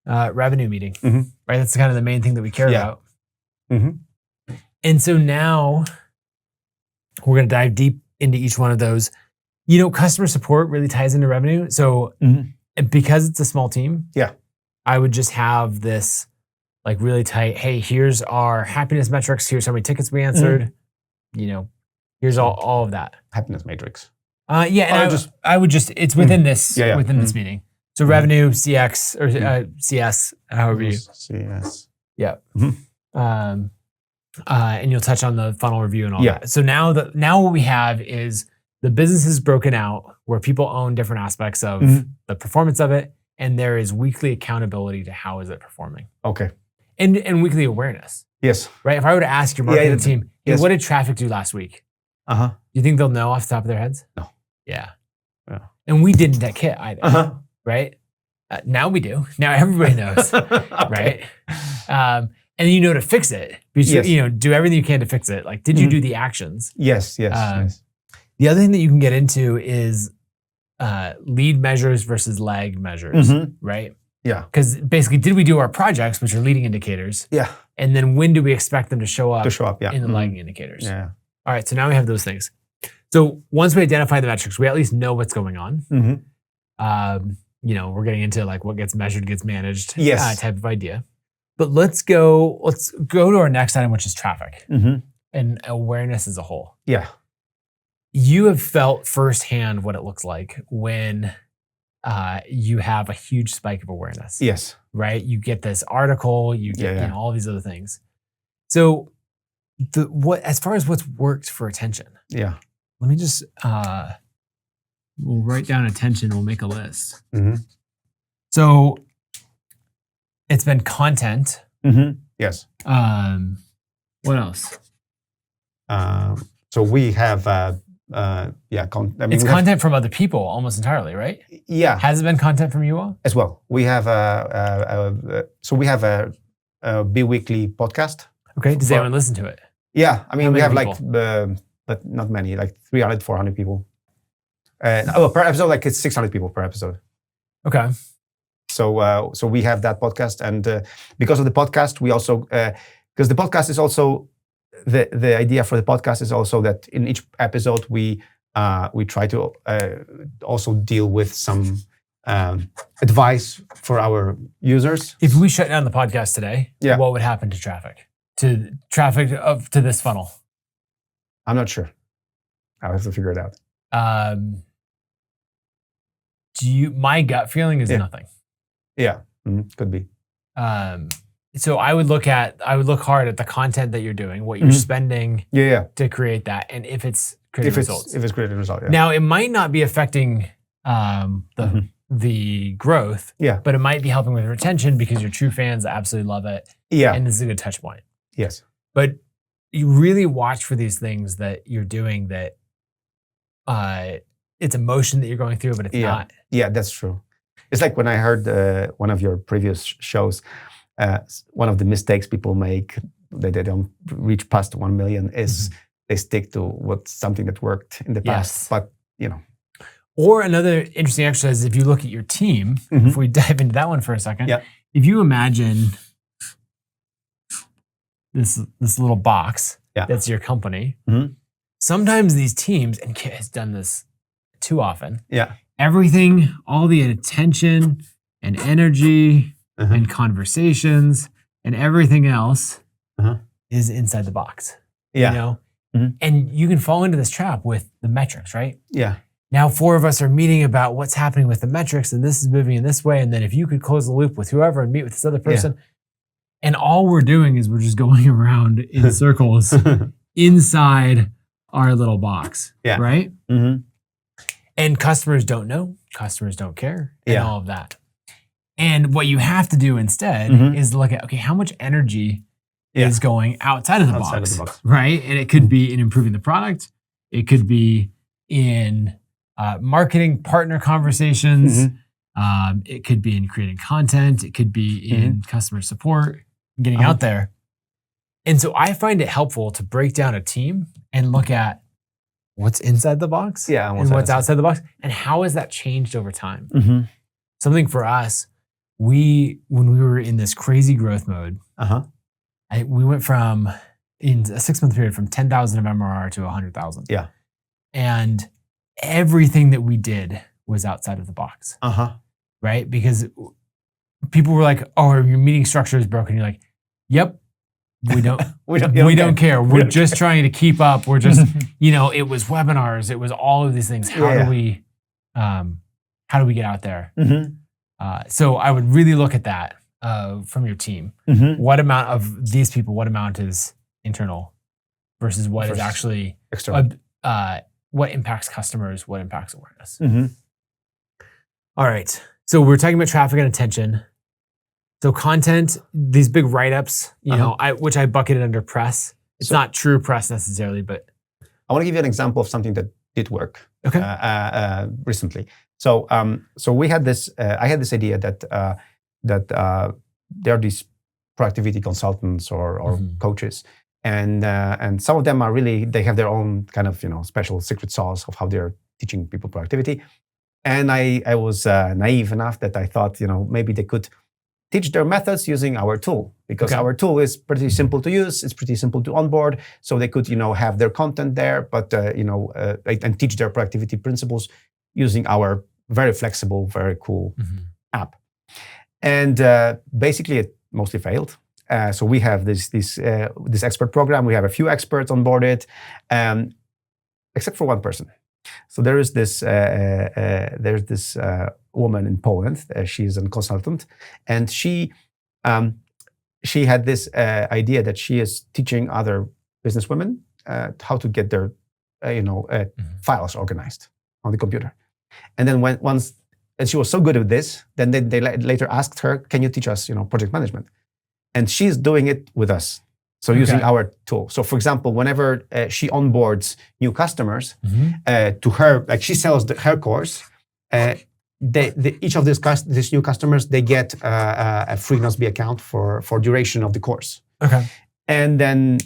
revenue meeting, right? That's kind of the main thing that we care about. And so now we're going to dive deep into each one of those. Customer support really ties into revenue. So because it's a small team, I would just have this like really tight, hey, here's our happiness metrics. Here's how many tickets we answered. Here's all of that. Happiness matrix. And I would just, it's within this, within this meeting. So revenue, CX or CS, however you. CS. Yeah. And you'll touch on the funnel review and all that. So now what we have is the business is broken out where people own different aspects of the performance of it. And there is weekly accountability to how is it performing. Okay. And weekly awareness. Yes. Right? If I were to ask your marketing team, hey, what did traffic do last week? Do you think they'll know off the top of their heads? No. Yeah. And we didn't at Kit either. Right? Now we do. Now everybody knows. Right? And to fix it. Do everything you can to fix it. Like, did you do the actions? Yes. The other thing that you can get into is lead measures versus lag measures, right? Yeah. Because basically, did we do our projects, which are leading indicators? Yeah. And then when do we expect them to show up? Yeah. In the lagging indicators. Yeah. All right. So now we have those things. So once we identify the metrics, we at least know what's going on. We're getting into like what gets measured gets managed type of idea. But let's go to our next item, which is traffic and awareness as a whole. Yeah. You have felt firsthand what it looks like when you have a huge spike of awareness. Yes. Right? You get this article, you get all these other things. So as far as what's worked for attention. Yeah. Let me just we'll write down attention, we'll make a list. So it's been content. Yes. What else? So we have it's content from other people almost entirely, right? Yeah. Has it been content from you all? As well. We have we have a bi-weekly podcast. Okay. Does anyone listen to it? Yeah. I mean, we have people? but not many, like 300, 400 people. Per episode, like it's 600 people per episode. Okay. So we have that podcast, and because of the podcast, we also because the podcast is also the idea for the podcast is also that in each episode we try to also deal with some advice for our users. If we shut down the podcast today, what would happen to traffic? To this funnel? I'm not sure. I'll have to figure it out. My gut feeling is nothing. Yeah, could be. So I would look hard at the content that you're doing, what you're spending to create that, and if it's creating results. If it's creating results. Yeah. Now, it might not be affecting the growth, but it might be helping with retention because your true fans absolutely love it. Yeah. And this is a good touch point. Yes. But you really watch for these things that you're doing that it's emotion that you're going through, but it's not. Yeah, that's true. It's like when I heard one of your previous shows, one of the mistakes people make that they don't reach past 1 million is they stick to something that worked in the past. But, Or another interesting exercise, if you look at your team, if we dive into that one for a second, if you imagine this little box that's your company, sometimes these teams, and Kit has done this too often, everything, all the attention and energy and conversations and everything else Uh-huh. is inside the box. Yeah. You know? Mhm. And you can fall into this trap with the metrics, right? Yeah. Now 4 of us are meeting about what's happening with the metrics, and this is moving in this way. And then if you could close the loop with whoever and meet with this other person, and all we're doing is we're just going around in circles inside our little box, right? Mm-hmm. And customers don't know, customers don't care, and Yeah. all of that. And what you have to do instead is look at, okay, how much energy is going outside of the box, right? And it could be in improving the product. It could be in marketing partner conversations. It could be in creating content. It could be in customer support, getting out there. And so I find it helpful to break down a team and look at what's inside the box and what's outside the box, and how has that changed over time. Something for us, when we were in this crazy growth mode, we went from, in a 6-month period, from 10,000 of MRR to 100,000. Yeah. And everything that we did was outside of the box. Right? Because people were like, oh, your meeting structure is broken. You're like, yep, we don't care. We're just trying to keep up. We're just, it was webinars. It was all of these things. How do we get out there? So I would really look at that from your team. What amount of these people, what amount is internal versus what is actually external? What impacts customers, what impacts awareness? All right. So we're talking about traffic and attention. So content, these big write-ups, which I bucketed under press. It's not true press necessarily, but I want to give you an example of something that did work recently. So we had this. I had this idea that there are these productivity consultants or coaches, and some of them are really, they have their own kind of special secret sauce of how they're teaching people productivity. And I was naive enough that I thought maybe they could teach their methods using our tool, because our tool is pretty simple to use. It's pretty simple to onboard, so they could have their content there, but and teach their productivity principles using our very flexible, very cool app. And basically, it mostly failed. So we have this expert program. We have a few experts onboarded, except for one person. So there's this woman in Poland. She's a consultant, and she had this idea that she is teaching other businesswomen how to get their files organized on the computer. And then and she was so good at this, then they later asked her, "Can you teach us project management?" And she's doing it with us. So using our tool. So for example, whenever she onboards new customers to her, like she sells her course, each of these new customers, they get a free Nozbe account for duration of the course. And then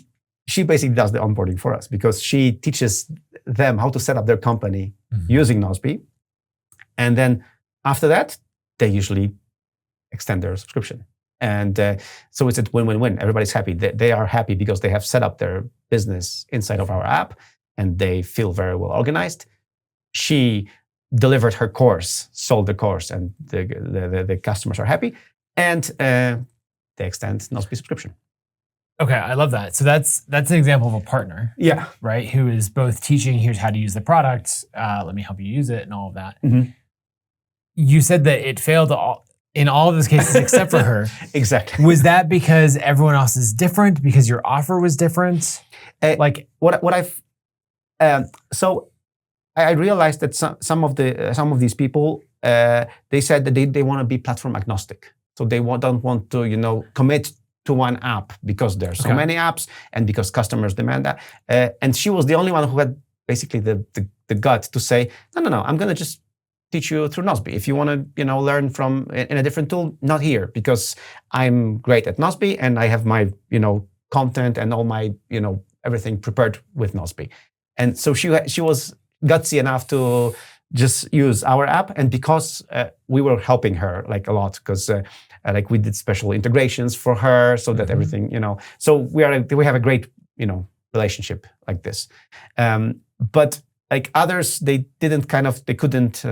she basically does the onboarding for us, because she teaches them how to set up their company using Nozbe. And then after that, they usually extend their subscription. And so it's a win-win-win. Everybody's happy. They are happy because they have set up their business inside of our app, and they feel very well organized. She delivered her course, sold the course, and the customers are happy. And they extend Nozbe subscription. Okay, I love that. So that's an example of a partner, right? Who is both teaching, here's how to use the product, let me help you use it, and all of that. You said that it failed in all of those cases except for her. Exactly. Was that because everyone else is different? Because your offer was different? So I realized that some of these people they said that they want to be platform agnostic. So they don't want to commit to one app because there are so many apps and because customers demand that. And she was the only one who had basically the gut to say, no, I'm going to just teach you through Nozbe. If you want to, learn from in a different tool, not here, because I'm great at Nozbe and I have my, content and all my, everything prepared with Nozbe. And so she was gutsy enough to just use our app, and because we were helping her like a lot, because we did special integrations for her so that everything, so we have a great, relationship like this. But like others, they couldn't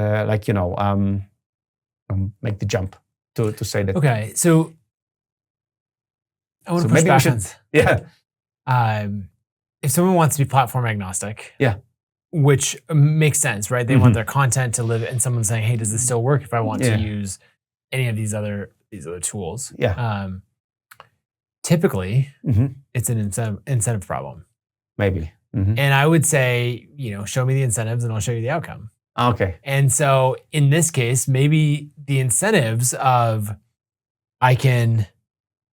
make the jump to say that. Okay, so I want So to push maybe we back should- if someone wants to be platform agnostic, Yeah. which makes sense, right? They want their content to live, and someone's saying, "Hey, does this still work if I want to use any of these other tools?" Yeah. Typically, it's an incentive problem, Maybe. and I would say, show me the incentives, and I'll show you the outcome. Okay. And so, in this case, maybe the incentives of I can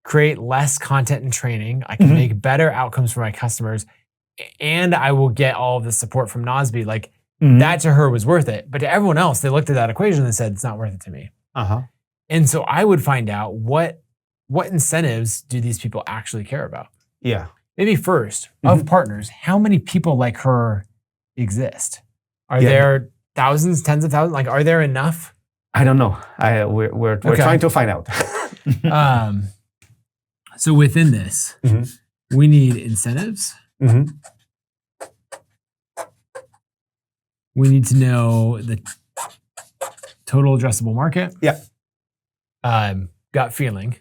create less content and training, I can make better outcomes for my customers, and I will get all of the support from Nozbe. Like that to her was worth it. But to everyone else, they looked at that equation and said, it's not worth it to me. And so I would find out what incentives do these people actually care about? Yeah. Maybe first, of partners, how many people like her exist? Are there thousands, tens of thousands? Like, are there enough? I don't know. We're trying to find out. So within this, we need incentives. We need to know the total addressable market. Yeah. Gut feeling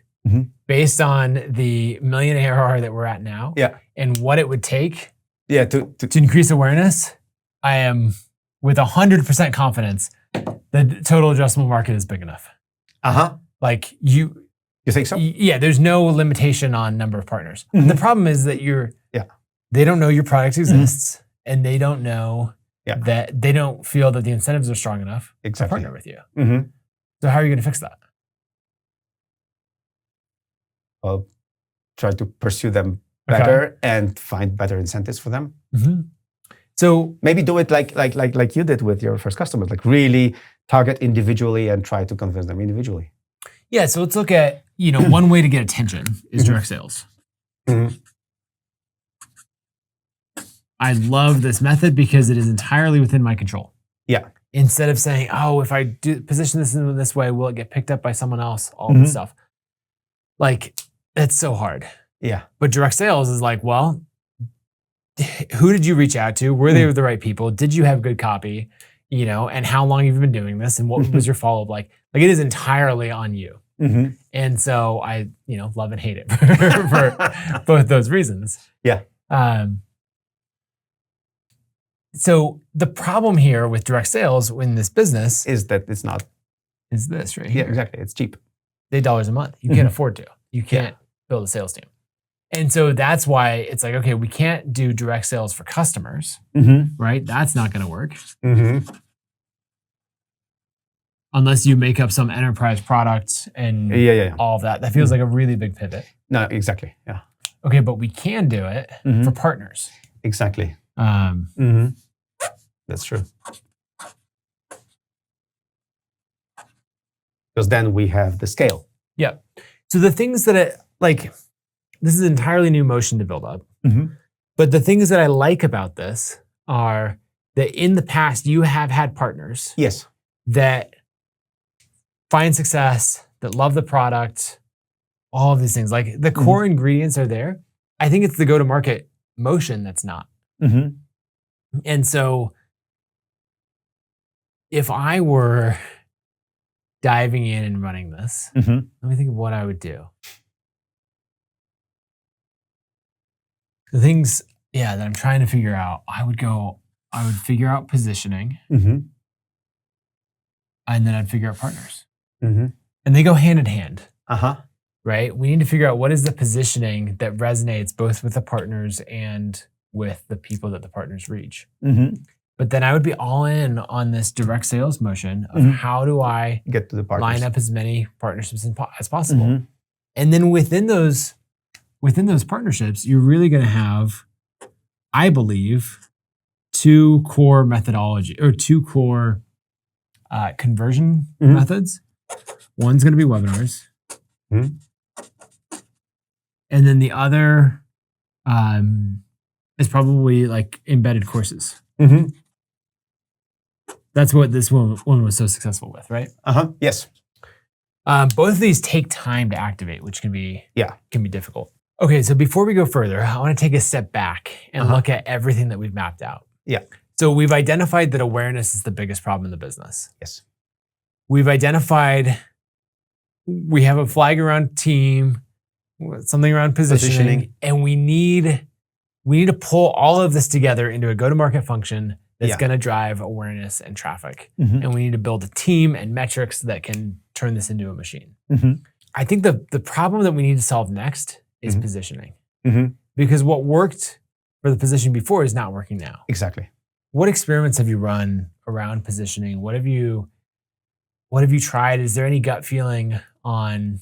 based on the million ARR that we're at now. Yeah. And what it would take. Yeah. To increase awareness. I am with 100% confidence the total addressable market is big enough. Like you think so? Yeah, there's no limitation on number of partners. The problem is that they don't know your product exists, and they don't know that they don't feel that the incentives are strong enough to partner with you. So how are you going to fix that? Well, try to pursue them better and find better incentives for them. So maybe do it like you did with your first customers, like really target individually and try to convince them individually. Yeah, so let's look at, one way to get attention is direct sales. I love this method because it is entirely within my control. Yeah. Instead of saying, oh, if I do position this in this way, will it get picked up by someone else? All this stuff. Like, that's so hard. Yeah. But direct sales is like, well, who did you reach out to? Were they the right people? Did you have good copy? And how long have you been doing this? And what was your follow-up like? Like, it is entirely on you. And so I, love and hate it for both those reasons. Yeah. So the problem here with direct sales in this business is that it's not. Is this right here. Yeah, exactly. It's cheap. $8 a month. You can't afford to. You can't build a sales team. And so that's why it's like, okay, we can't do direct sales for customers, right? That's not going to work. Unless you make up some enterprise product and all of that. That feels like a really big pivot. No, exactly. Yeah. Okay, but we can do it for partners. Exactly. That's true. Because then we have the scale. Yeah. So the things that this is an entirely new motion to build up. But the things that I like about this are that in the past, you have had partners that find success, that love the product, all of these things. Like the core ingredients are there. I think it's the go-to-market motion that's not. And so if I were diving in and running this, let me think of what I would do. The things, that I'm trying to figure out, I would figure out positioning, and then I'd figure out partners. And they go hand in hand. Right? We need to figure out what is the positioning that resonates both with the partners and with the people that the partners reach. But then I would be all in on this direct sales motion of how do I get to the partners, line up as many partnerships as possible. And then within those partnerships, you're really going to have, I believe, two core methodology or two core conversion methods. One's going to be webinars. And then the other is probably like embedded courses. That's what this one was so successful with, right? Yes. Both of these take time to activate, which can be difficult. Okay, so before we go further, I want to take a step back and look at everything that we've mapped out. Yeah. So we've identified that awareness is the biggest problem in the business. Yes. We've identified we have a flag around team. something around positioning. And we need to pull all of this together into a go-to-market function that's going to drive awareness and traffic. And we need to build a team and metrics that can turn this into a machine. I think the problem that we need to solve next is positioning. Because what worked for the position before is not working now. Exactly. What experiments have you run around positioning? What have you tried? Is there any gut feeling on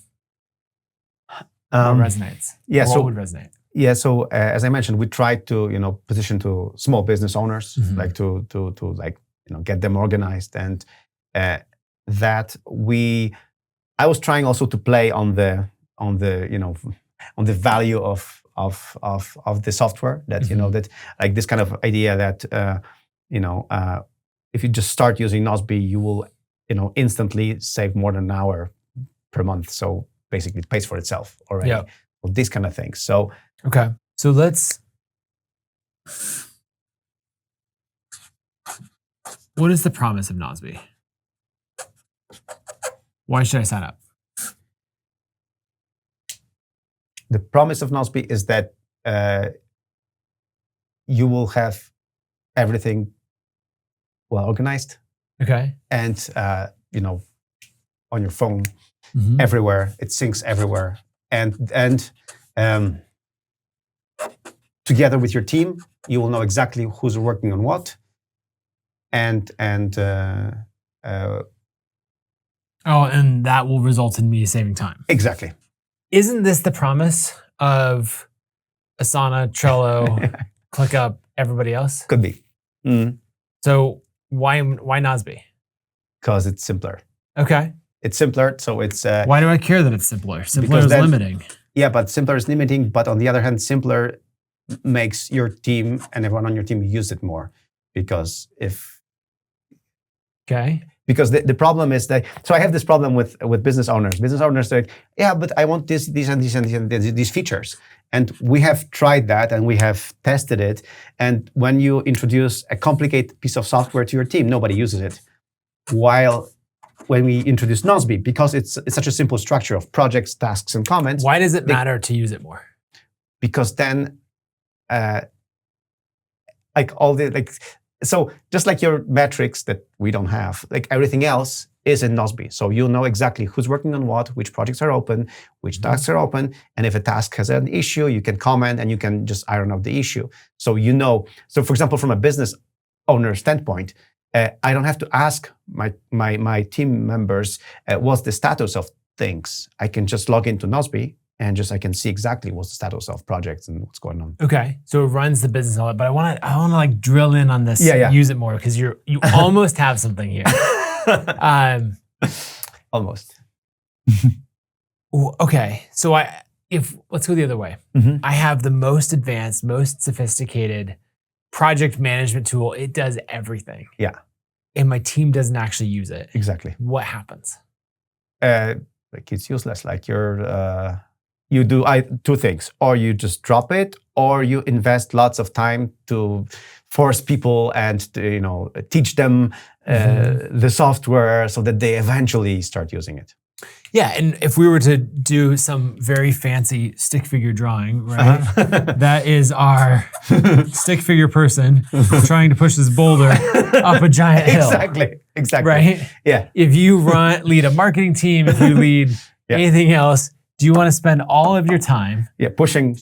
what resonates? Yeah, what would resonate? Yeah, so as I mentioned, we tried to position to small business owners, like to like get them organized, and I was trying also to play on the value of the software that that like this kind of idea that if you just start using Nozbe, you will instantly save more than an hour per month. So basically, it pays for itself already. Yeah. Well, these kind of things. So okay, so let's. What is the promise of Nozbe? Why should I sign up? The promise of Nozbe is that you will have everything well organized. Okay. And on your phone, everywhere, it syncs everywhere, and together with your team, you will know exactly who's working on what, and that will result in me saving time. Exactly. Isn't this the promise of Asana, Trello, ClickUp, everybody else? Could be. So why Nozbe? Because it's simpler. Okay. It's simpler, so it's... why do I care that it's simpler? Simpler is limiting. Yeah, but simpler is limiting, but on the other hand, simpler makes your team and everyone on your team use it more. Because if... Okay. Because the problem is that, so I have this problem with business owners. Business owners say, yeah, but I want these and these features. And we have tried that and we have tested it. And when you introduce a complicated piece of software to your team, nobody uses it. While when we introduce Nozbe, because it's such a simple structure of projects, tasks, and comments. Why does it matter to use it more? Because then, so just like your metrics that we don't have, like everything else is in Nozbe. So you'll know exactly who's working on what, which projects are open, which tasks are open. And if a task has an issue, you can comment and you can just iron out the issue. So so for example, from a business owner standpoint, I don't have to ask my team members what's the status of things. I can just log into Nozbe and I can see exactly what's the status of projects and what's going on. Okay, so it runs the business all that, but I want to like drill in on this. Yeah. Use it more because you almost have something here. Almost. Okay, so let's go the other way. I have the most advanced, most sophisticated project management tool. It does everything. Yeah. And my team doesn't actually use it. Exactly. What happens? Like it's useless. Like you do two things, or you just drop it, or you invest lots of time to force people and to, teach them the software so that they eventually start using it. Yeah, and if we were to do some very fancy stick figure drawing, right? That is our stick figure person trying to push this boulder up a giant hill. Exactly. Right? Yeah. If you lead a marketing team, if you lead anything else, do you want to spend all of your time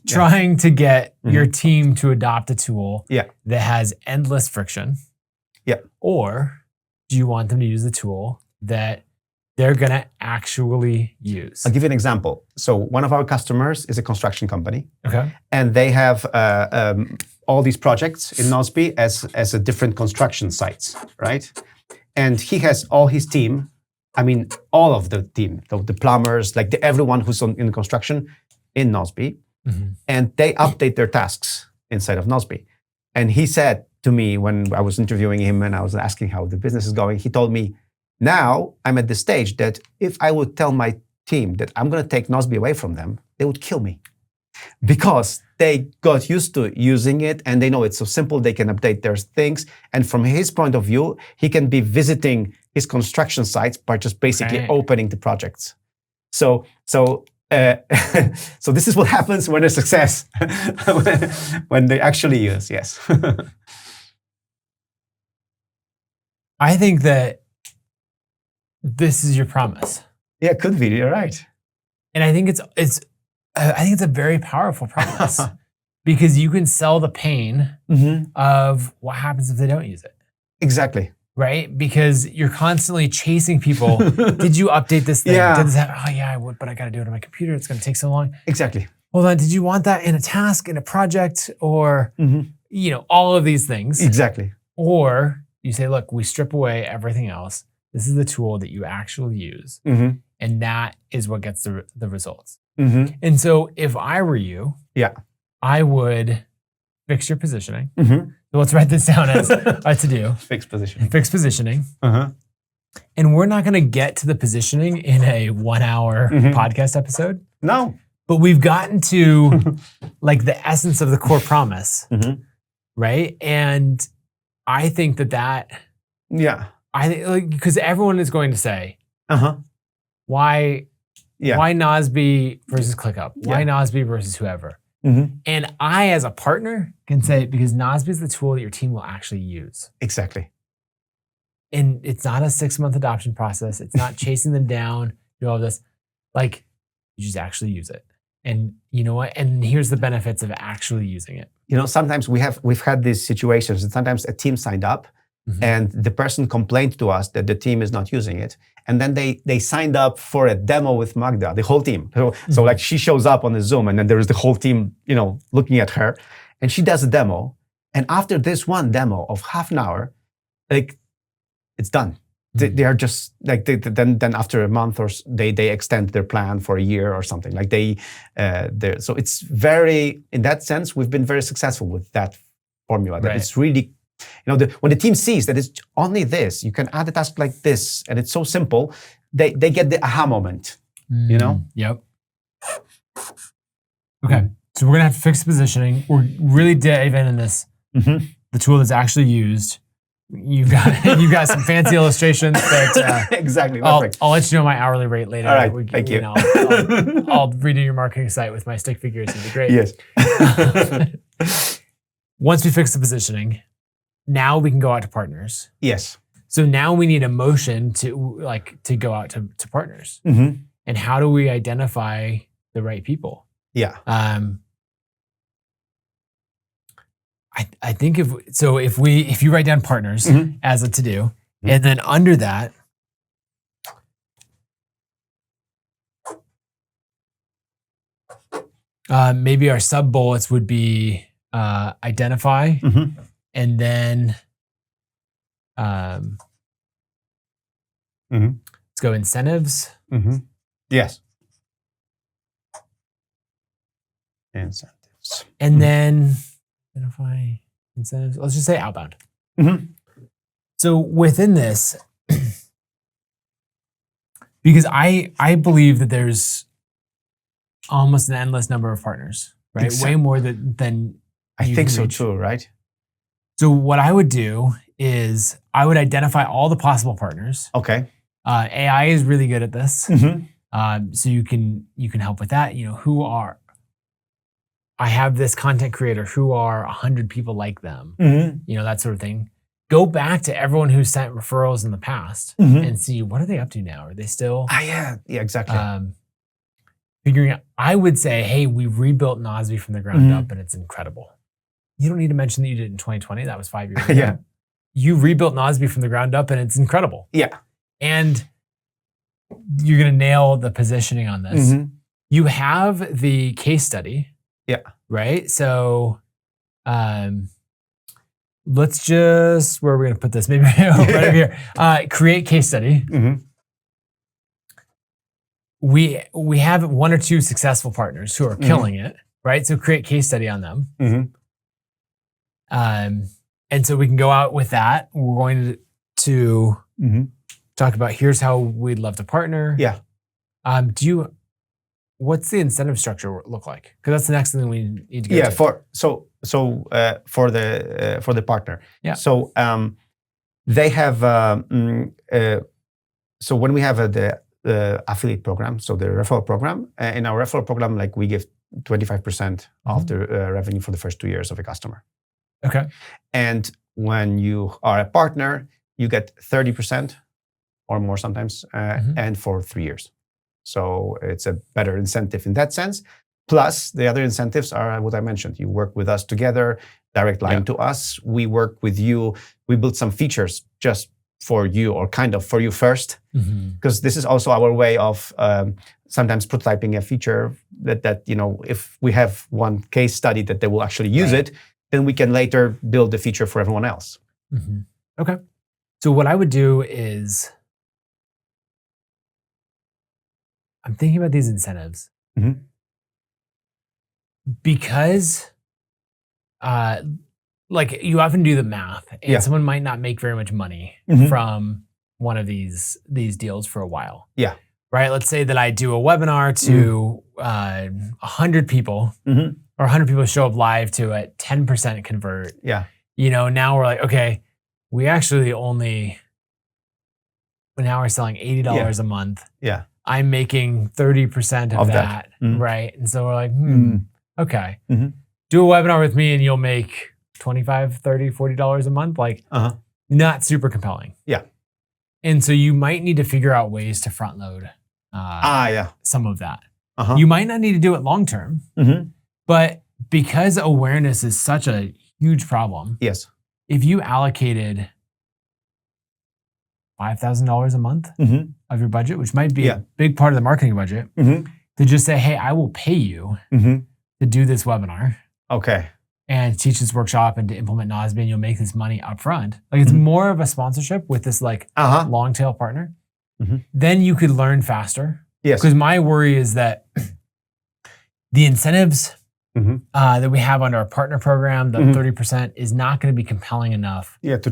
trying to get your team to adopt a tool that has endless friction? Yeah. Or do you want them to use the tool that they're going to actually use? I'll give you an example. So one of our customers is a construction company. Okay. And they have all these projects in Nozbe as a different construction sites, right? And he has all his team, all of the team, the plumbers, like everyone who's in construction in Nozbe. And they update their tasks inside of Nozbe. And he said to me when I was interviewing him and I was asking how the business is going, he told me, now I'm at the stage that if I would tell my team that I'm going to take Nozbe away from them, they would kill me because they got used to using it and they know it's so simple. They can update their things. And from his point of view, he can be visiting his construction sites by just basically opening the projects. So So this is what happens when there's success, when they actually use, yes. I think that this is your promise. Yeah, could be, you're right. And I think it's a very powerful promise because you can sell the pain of what happens if they don't use it. Exactly. Right? Because you're constantly chasing people. Did you update this thing? Yeah. Did this happen? Oh yeah, I would, but I got to do it on my computer. It's going to take so long. Exactly. Hold on. Did you want that in a task, in a project, or all of these things? Exactly. Or you say, look, we strip away everything else. This is the tool that you actually use. And that is what gets the results. And so if I were you, I would fix your positioning. So let's write this down as a to-do. Fix positioning. Fix positioning. And we're not going to get to the positioning in a 1-hour podcast episode. No. But we've gotten to like the essence of the core promise. Right? And I think that I think because everyone is going to say, why Nozbe versus ClickUp? Why Nozbe versus whoever? And I, as a partner, can say, because Nozbe is the tool that your team will actually use. Exactly. And it's not a 6-month adoption process. It's not chasing them down, do all this. Like, you just actually use it. And you know what? And here's the benefits of actually using it. Sometimes we've had these situations, and sometimes a team signed up and the person complained to us that the team is not using it. And then they signed up for a demo with Magda, the whole team. So like she shows up on the Zoom and then there is the whole team, looking at her, and she does a demo. And after this one demo of half an hour, like it's done. They are just like, then after a month or they extend their plan for a year or something. Like so it's very, in that sense, we've been very successful with that formula. That it's really, when the team sees that it's only this, you can add a task like this, and it's so simple, they get the aha moment, Yep. Okay, so we're gonna have to fix the positioning. We're really diving in this, the tool that's actually used. You've got some fancy illustrations that exactly. I'll let you know my hourly rate later. All right, thank you. I'll redo your marketing site with my stick figures. It'd be great. Yes. Once we fix the positioning, now we can go out to partners. Yes. So now we need a motion to go out to partners. And how do we identify the right people? Yeah. I think if you write down partners as a to-do, and then under that, maybe our sub bullets would be identify, and then let's go incentives. Yes. Incentives. And then identify incentives. Let's just say outbound. So within this, because I believe that there's almost an endless number of partners, right? Exactly. Way more than I think so too, right? So what I would do is I would identify all the possible partners. Okay. AI is really good at this. So you can help with that. I have this content creator, who are 100 people like them, that sort of thing. Go back to everyone who sent referrals in the past and see, what are they up to now? Are they still? Yeah, exactly. Figuring out, I would say, hey, we rebuilt Nozbe from the ground up and it's incredible. You don't need to mention that you did it in 2020. That was 5 years ago. Yeah. You rebuilt Nozbe from the ground up and it's incredible. Yeah. And you're going to nail the positioning on this. You have the case study. Yeah. Right? So let's just, where are we going to put this? Maybe right over here. Create case study. We have 1 or 2 successful partners who are killing it, right? So create case study on them. And so we can go out with that. We're going to talk about, here's how we'd love to partner. Yeah. What's the incentive structure look like? Because that's the next thing we need to get to. For the partner. Yeah. So they have so when we have the affiliate program, so the referral program. In our referral program, like we give 25% of the revenue for the first 2 years of a customer. Okay. And when you are a partner, you get 30% or more sometimes, and for 3 years. So it's a better incentive in that sense. Plus, the other incentives are what I mentioned. You work with us together, direct line to us. We work with you. We build some features just for you, or kind of for you first, because this is also our way of sometimes prototyping a feature that if we have one case study that they will actually use it, then we can later build the feature for everyone else. Okay. So what I would do is, I'm thinking about these incentives because like you often do the math and someone might not make very much money from one of these deals for a while. Yeah. Right. Let's say that I do a webinar to 100 people or 100 people show up live to a 10% convert. Yeah. Now we're like, okay, we actually only, now we're selling $80 a month. Yeah. I'm making 30% of that. Right. And so we're like, okay. Do a webinar with me and you'll make $25, $30, $40 a month. Like not super compelling. Yeah. And so you might need to figure out ways to front load some of that. You might not need to do it long term, but because awareness is such a huge problem. Yes. If you allocated $5,000 a month of your budget, which might be a big part of the marketing budget, to just say, hey, I will pay you to do this webinar. Okay. And teach this workshop and to implement Nozbe, and you'll make this money up front. Like it's more of a sponsorship with this like long tail partner. Then you could learn faster. Yes. Because my worry is that the incentives that we have under our partner program, the 30%, is not going to be compelling enough. To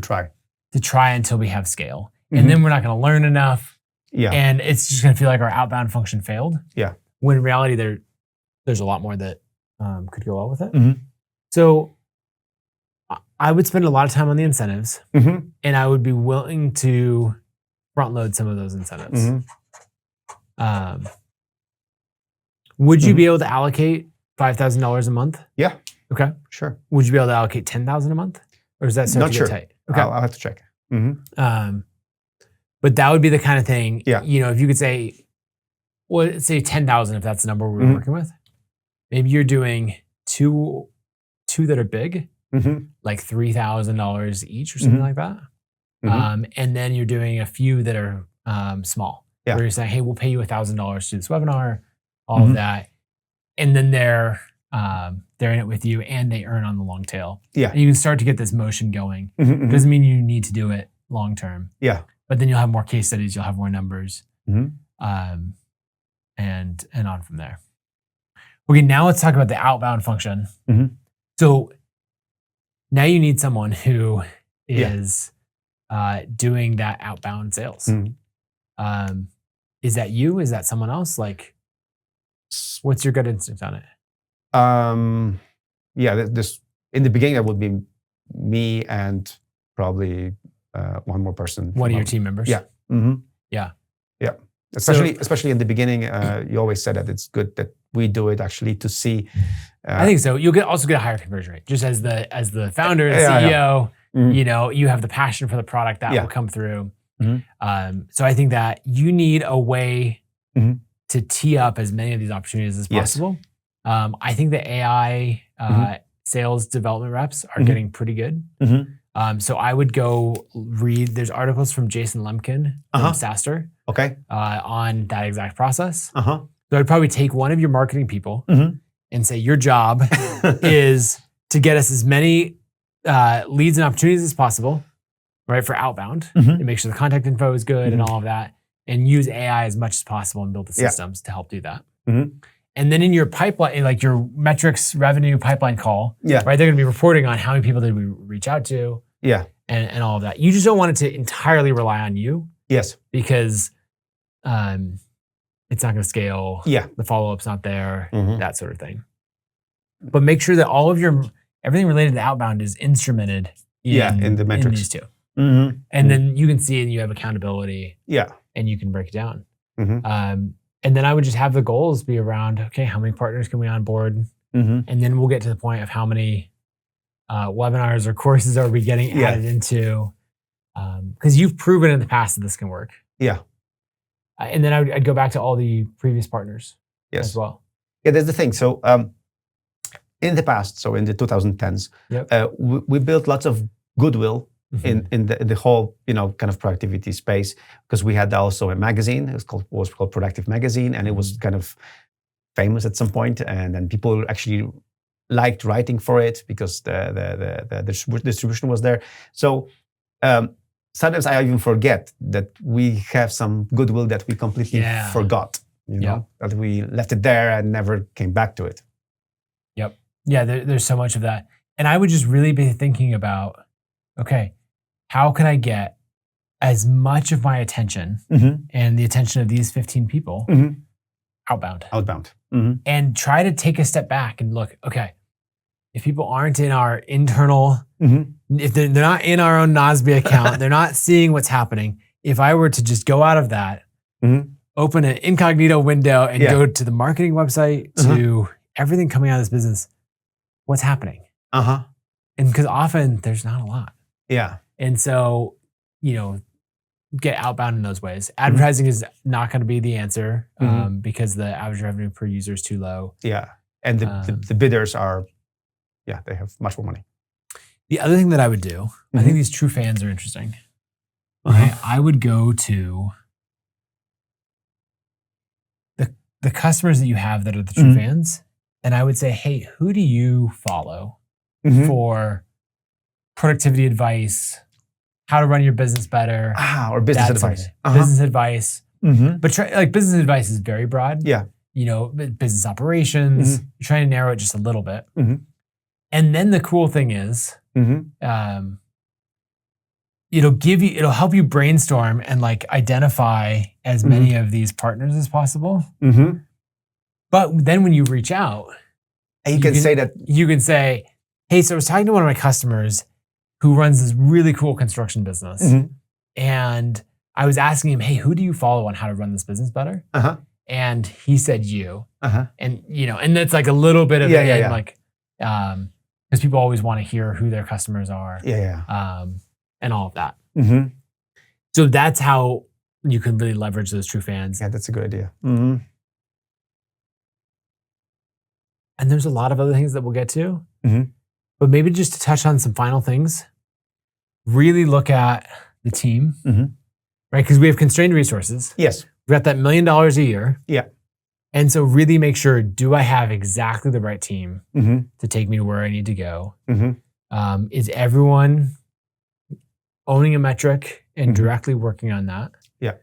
try until we have scale. And then we're not going to learn enough. Yeah. And it's just going to feel like our outbound function failed. Yeah. When in reality, there's a lot more that could go well with it. So I would spend a lot of time on the incentives, and I would be willing to front load some of those incentives. Would you be able to allocate $5,000 a month? Yeah. Okay. Sure. Would you be able to allocate $10,000 a month, or is that start to get tight? Okay. I'll have to check. But that would be the kind of thing. Yeah. If you could say, well, let's say 10,000, if that's the number we're working with. Maybe you're doing two that are big, like $3,000 each or something like that. And then you're doing a few that are small, where you're saying, hey, we'll pay you $1,000 to do this webinar, all of that. And then they're in it with you and they earn on the long tail. Yeah. And you can start to get this motion going. Doesn't mean you need to do it long term. Yeah. But then you'll have more case studies, you'll have more numbers, and on from there. Okay, now let's talk about the outbound function. So now you need someone who is doing that outbound sales. Is that you? Is that someone else? Like, what's your gut instinct on it? This in the beginning, that would be me and probably one more person. One of your team members? Yeah. Yeah. Especially in the beginning, you always said that it's good that we do it actually to see. I think so. You'll also get a higher conversion rate. Just as the founder, the CEO, you have the passion for the product that will come through. So I think that you need a way to tee up as many of these opportunities as possible. I think the AI sales development reps are getting pretty good. So I would go read, there's articles from Jason Lemkin from SaaStr on that exact process. So I'd probably take one of your marketing people and say, your job is to get us as many leads and opportunities as possible, right, for outbound, and make sure the contact info is good and all of that, and use AI as much as possible and build the systems to help do that. And then in your pipeline, like your metrics revenue pipeline call, right, they're going to be reporting on how many people did we reach out to, and all of that. You just don't want it to entirely rely on you. Yes. Because it's not going to scale. The follow-up's not there, that sort of thing. But make sure that all of everything related to outbound is instrumented in the metrics. In these two. And then you can see and you have accountability. And you can break it down. And then I would just have the goals be around, okay, how many partners can we onboard? And then we'll get to the point of how many webinars or courses are we getting added into? Because you've proven in the past that this can work. Yeah. And then I'd go back to all the previous partners as well. Yeah, that's the thing. So in the past, so in the 2010s, we built lots of goodwill in the whole, kind of productivity space, because we had also a magazine. It was called Productive Magazine, and it was kind of famous at some point, and then people actually liked writing for it because the distribution was there. So sometimes I even forget that we have some goodwill that we completely forgot. That we left it there and never came back to it. Yep. Yeah, there's so much of that. And I would just really be thinking about, okay, how can I get as much of my attention and the attention of these 15 people outbound? And try to take a step back and look, okay, if people aren't in our internal, if they're not in our own Nozbe account, they're not seeing what's happening. If I were to just go out of that, open an incognito window and go to the marketing website, to everything coming out of this business, what's happening? And because often there's not a lot. Yeah. And so, get outbound in those ways. Advertising is not going to be the answer because the average revenue per user is too low. Yeah. And the bidders are, they have much more money. The other thing that I would do, I think these true fans are interesting. I would go to the customers that you have that are the true fans, and I would say, hey, who do you follow for productivity advice, how to run your business better, or business advice? Business advice. But business advice is very broad. Yeah. Business operations. You're trying to narrow it just a little bit. And then the cool thing is, it'll help you brainstorm and identify as many of these partners as possible. But then when you reach out, you can say, hey, so I was talking to one of my customers who runs this really cool construction business. And I was asking him, hey, who do you follow on how to run this business better? And he said you. And, and that's a little bit of because people always want to hear who their customers are. And all of that. So that's how you can really leverage those true fans. Yeah, that's a good idea. And there's a lot of other things that we'll get to. But maybe just to touch on some final things, really look at the team, right? Because we have constrained resources. Yes. We've got that $1 million a year. Yeah. And so really make sure, do I have exactly the right team to take me to where I need to go? Is everyone owning a metric and directly working on that? Yeah.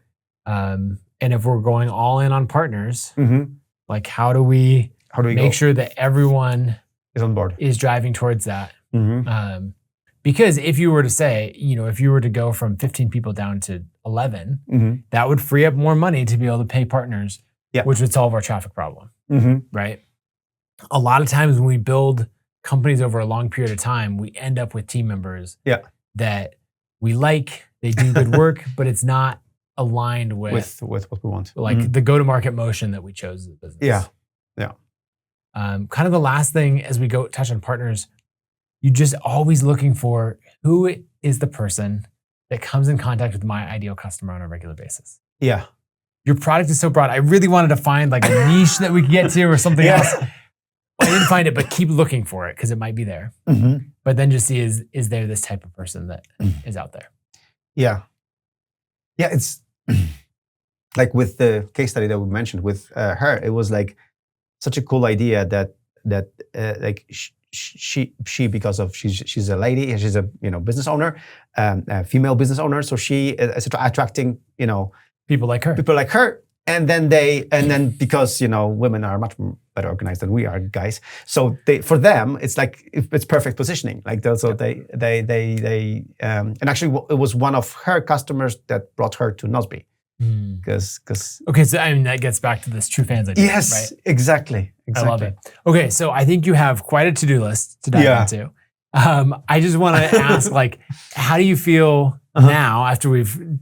And if we're going all in on partners, how do we make sure that everyone is on board, is driving towards that? Because if you were to say, if you were to go from 15 people down to 11, that would free up more money to be able to pay partners, which would solve our traffic problem, right? A lot of times when we build companies over a long period of time, we end up with team members that we they do good work, but it's not aligned with what we want. The go-to-market motion that we chose as a business. Yeah. Kind of the last thing as we go touch on partners, you're just always looking for who is the person that comes in contact with my ideal customer on a regular basis. Yeah. Your product is so broad. I really wanted to find a niche that we could get to or something else. I didn't find it, but keep looking for it because it might be there. But then just see, is there this type of person that is out there? Yeah. Yeah, it's with the case study that we mentioned with her, it was such a cool idea that she because of she's a lady and she's a business owner, a female business owner, so she is attracting people like her, and then because women are much better organized than we are, guys, so for them it's it's perfect positioning. So they and actually it was one of her customers that brought her to Nozbe. Because okay, so that gets back to this true fans idea. Yes, right? Exactly. I love it. Okay, so I think you have quite a to-do list to dive into. I just want to ask, how do you feel now after we've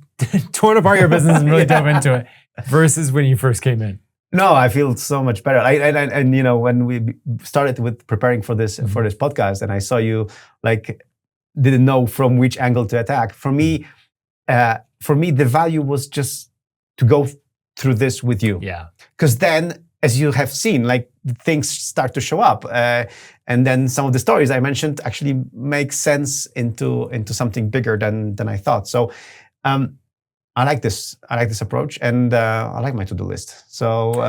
torn apart your business and really dove into it? versus when you first came in? No, I feel so much better. And when we started with preparing for this podcast, and I saw you didn't know from which angle to attack. For me, the value was just to go through this with you. Yeah. Because then, as you have seen, things start to show up, and then some of the stories I mentioned actually make sense into something bigger than I thought. So. I like this approach, and I like my to-do list. So,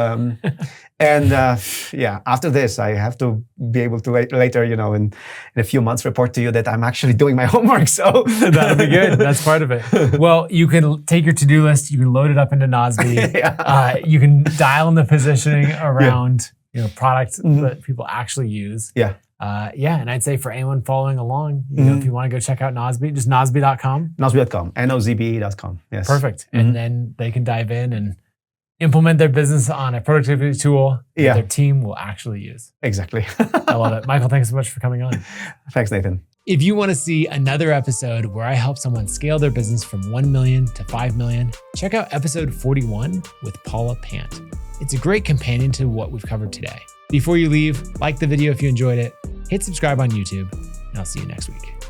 after this, I have to be able to later, in a few months, report to you that I'm actually doing my homework. So that'll be good. That's part of it. Well, you can take your to-do list, you can load it up into Nozbe. You can dial in the positioning around products that people actually use. Yeah. And I'd say for anyone following along, if you want to go check out Nozbe, just nozbe.com. Nozbe.com, Nozbe.com. Yes. Perfect. And then they can dive in and implement their business on a productivity tool that their team will actually use. Exactly. I love it. Michael, thanks so much for coming on. Thanks, Nathan. If you want to see another episode where I help someone scale their business from 1 million to 5 million, check out episode 41 with Paula Pant. It's a great companion to what we've covered today. Before you leave, like the video if you enjoyed it, hit subscribe on YouTube, and I'll see you next week.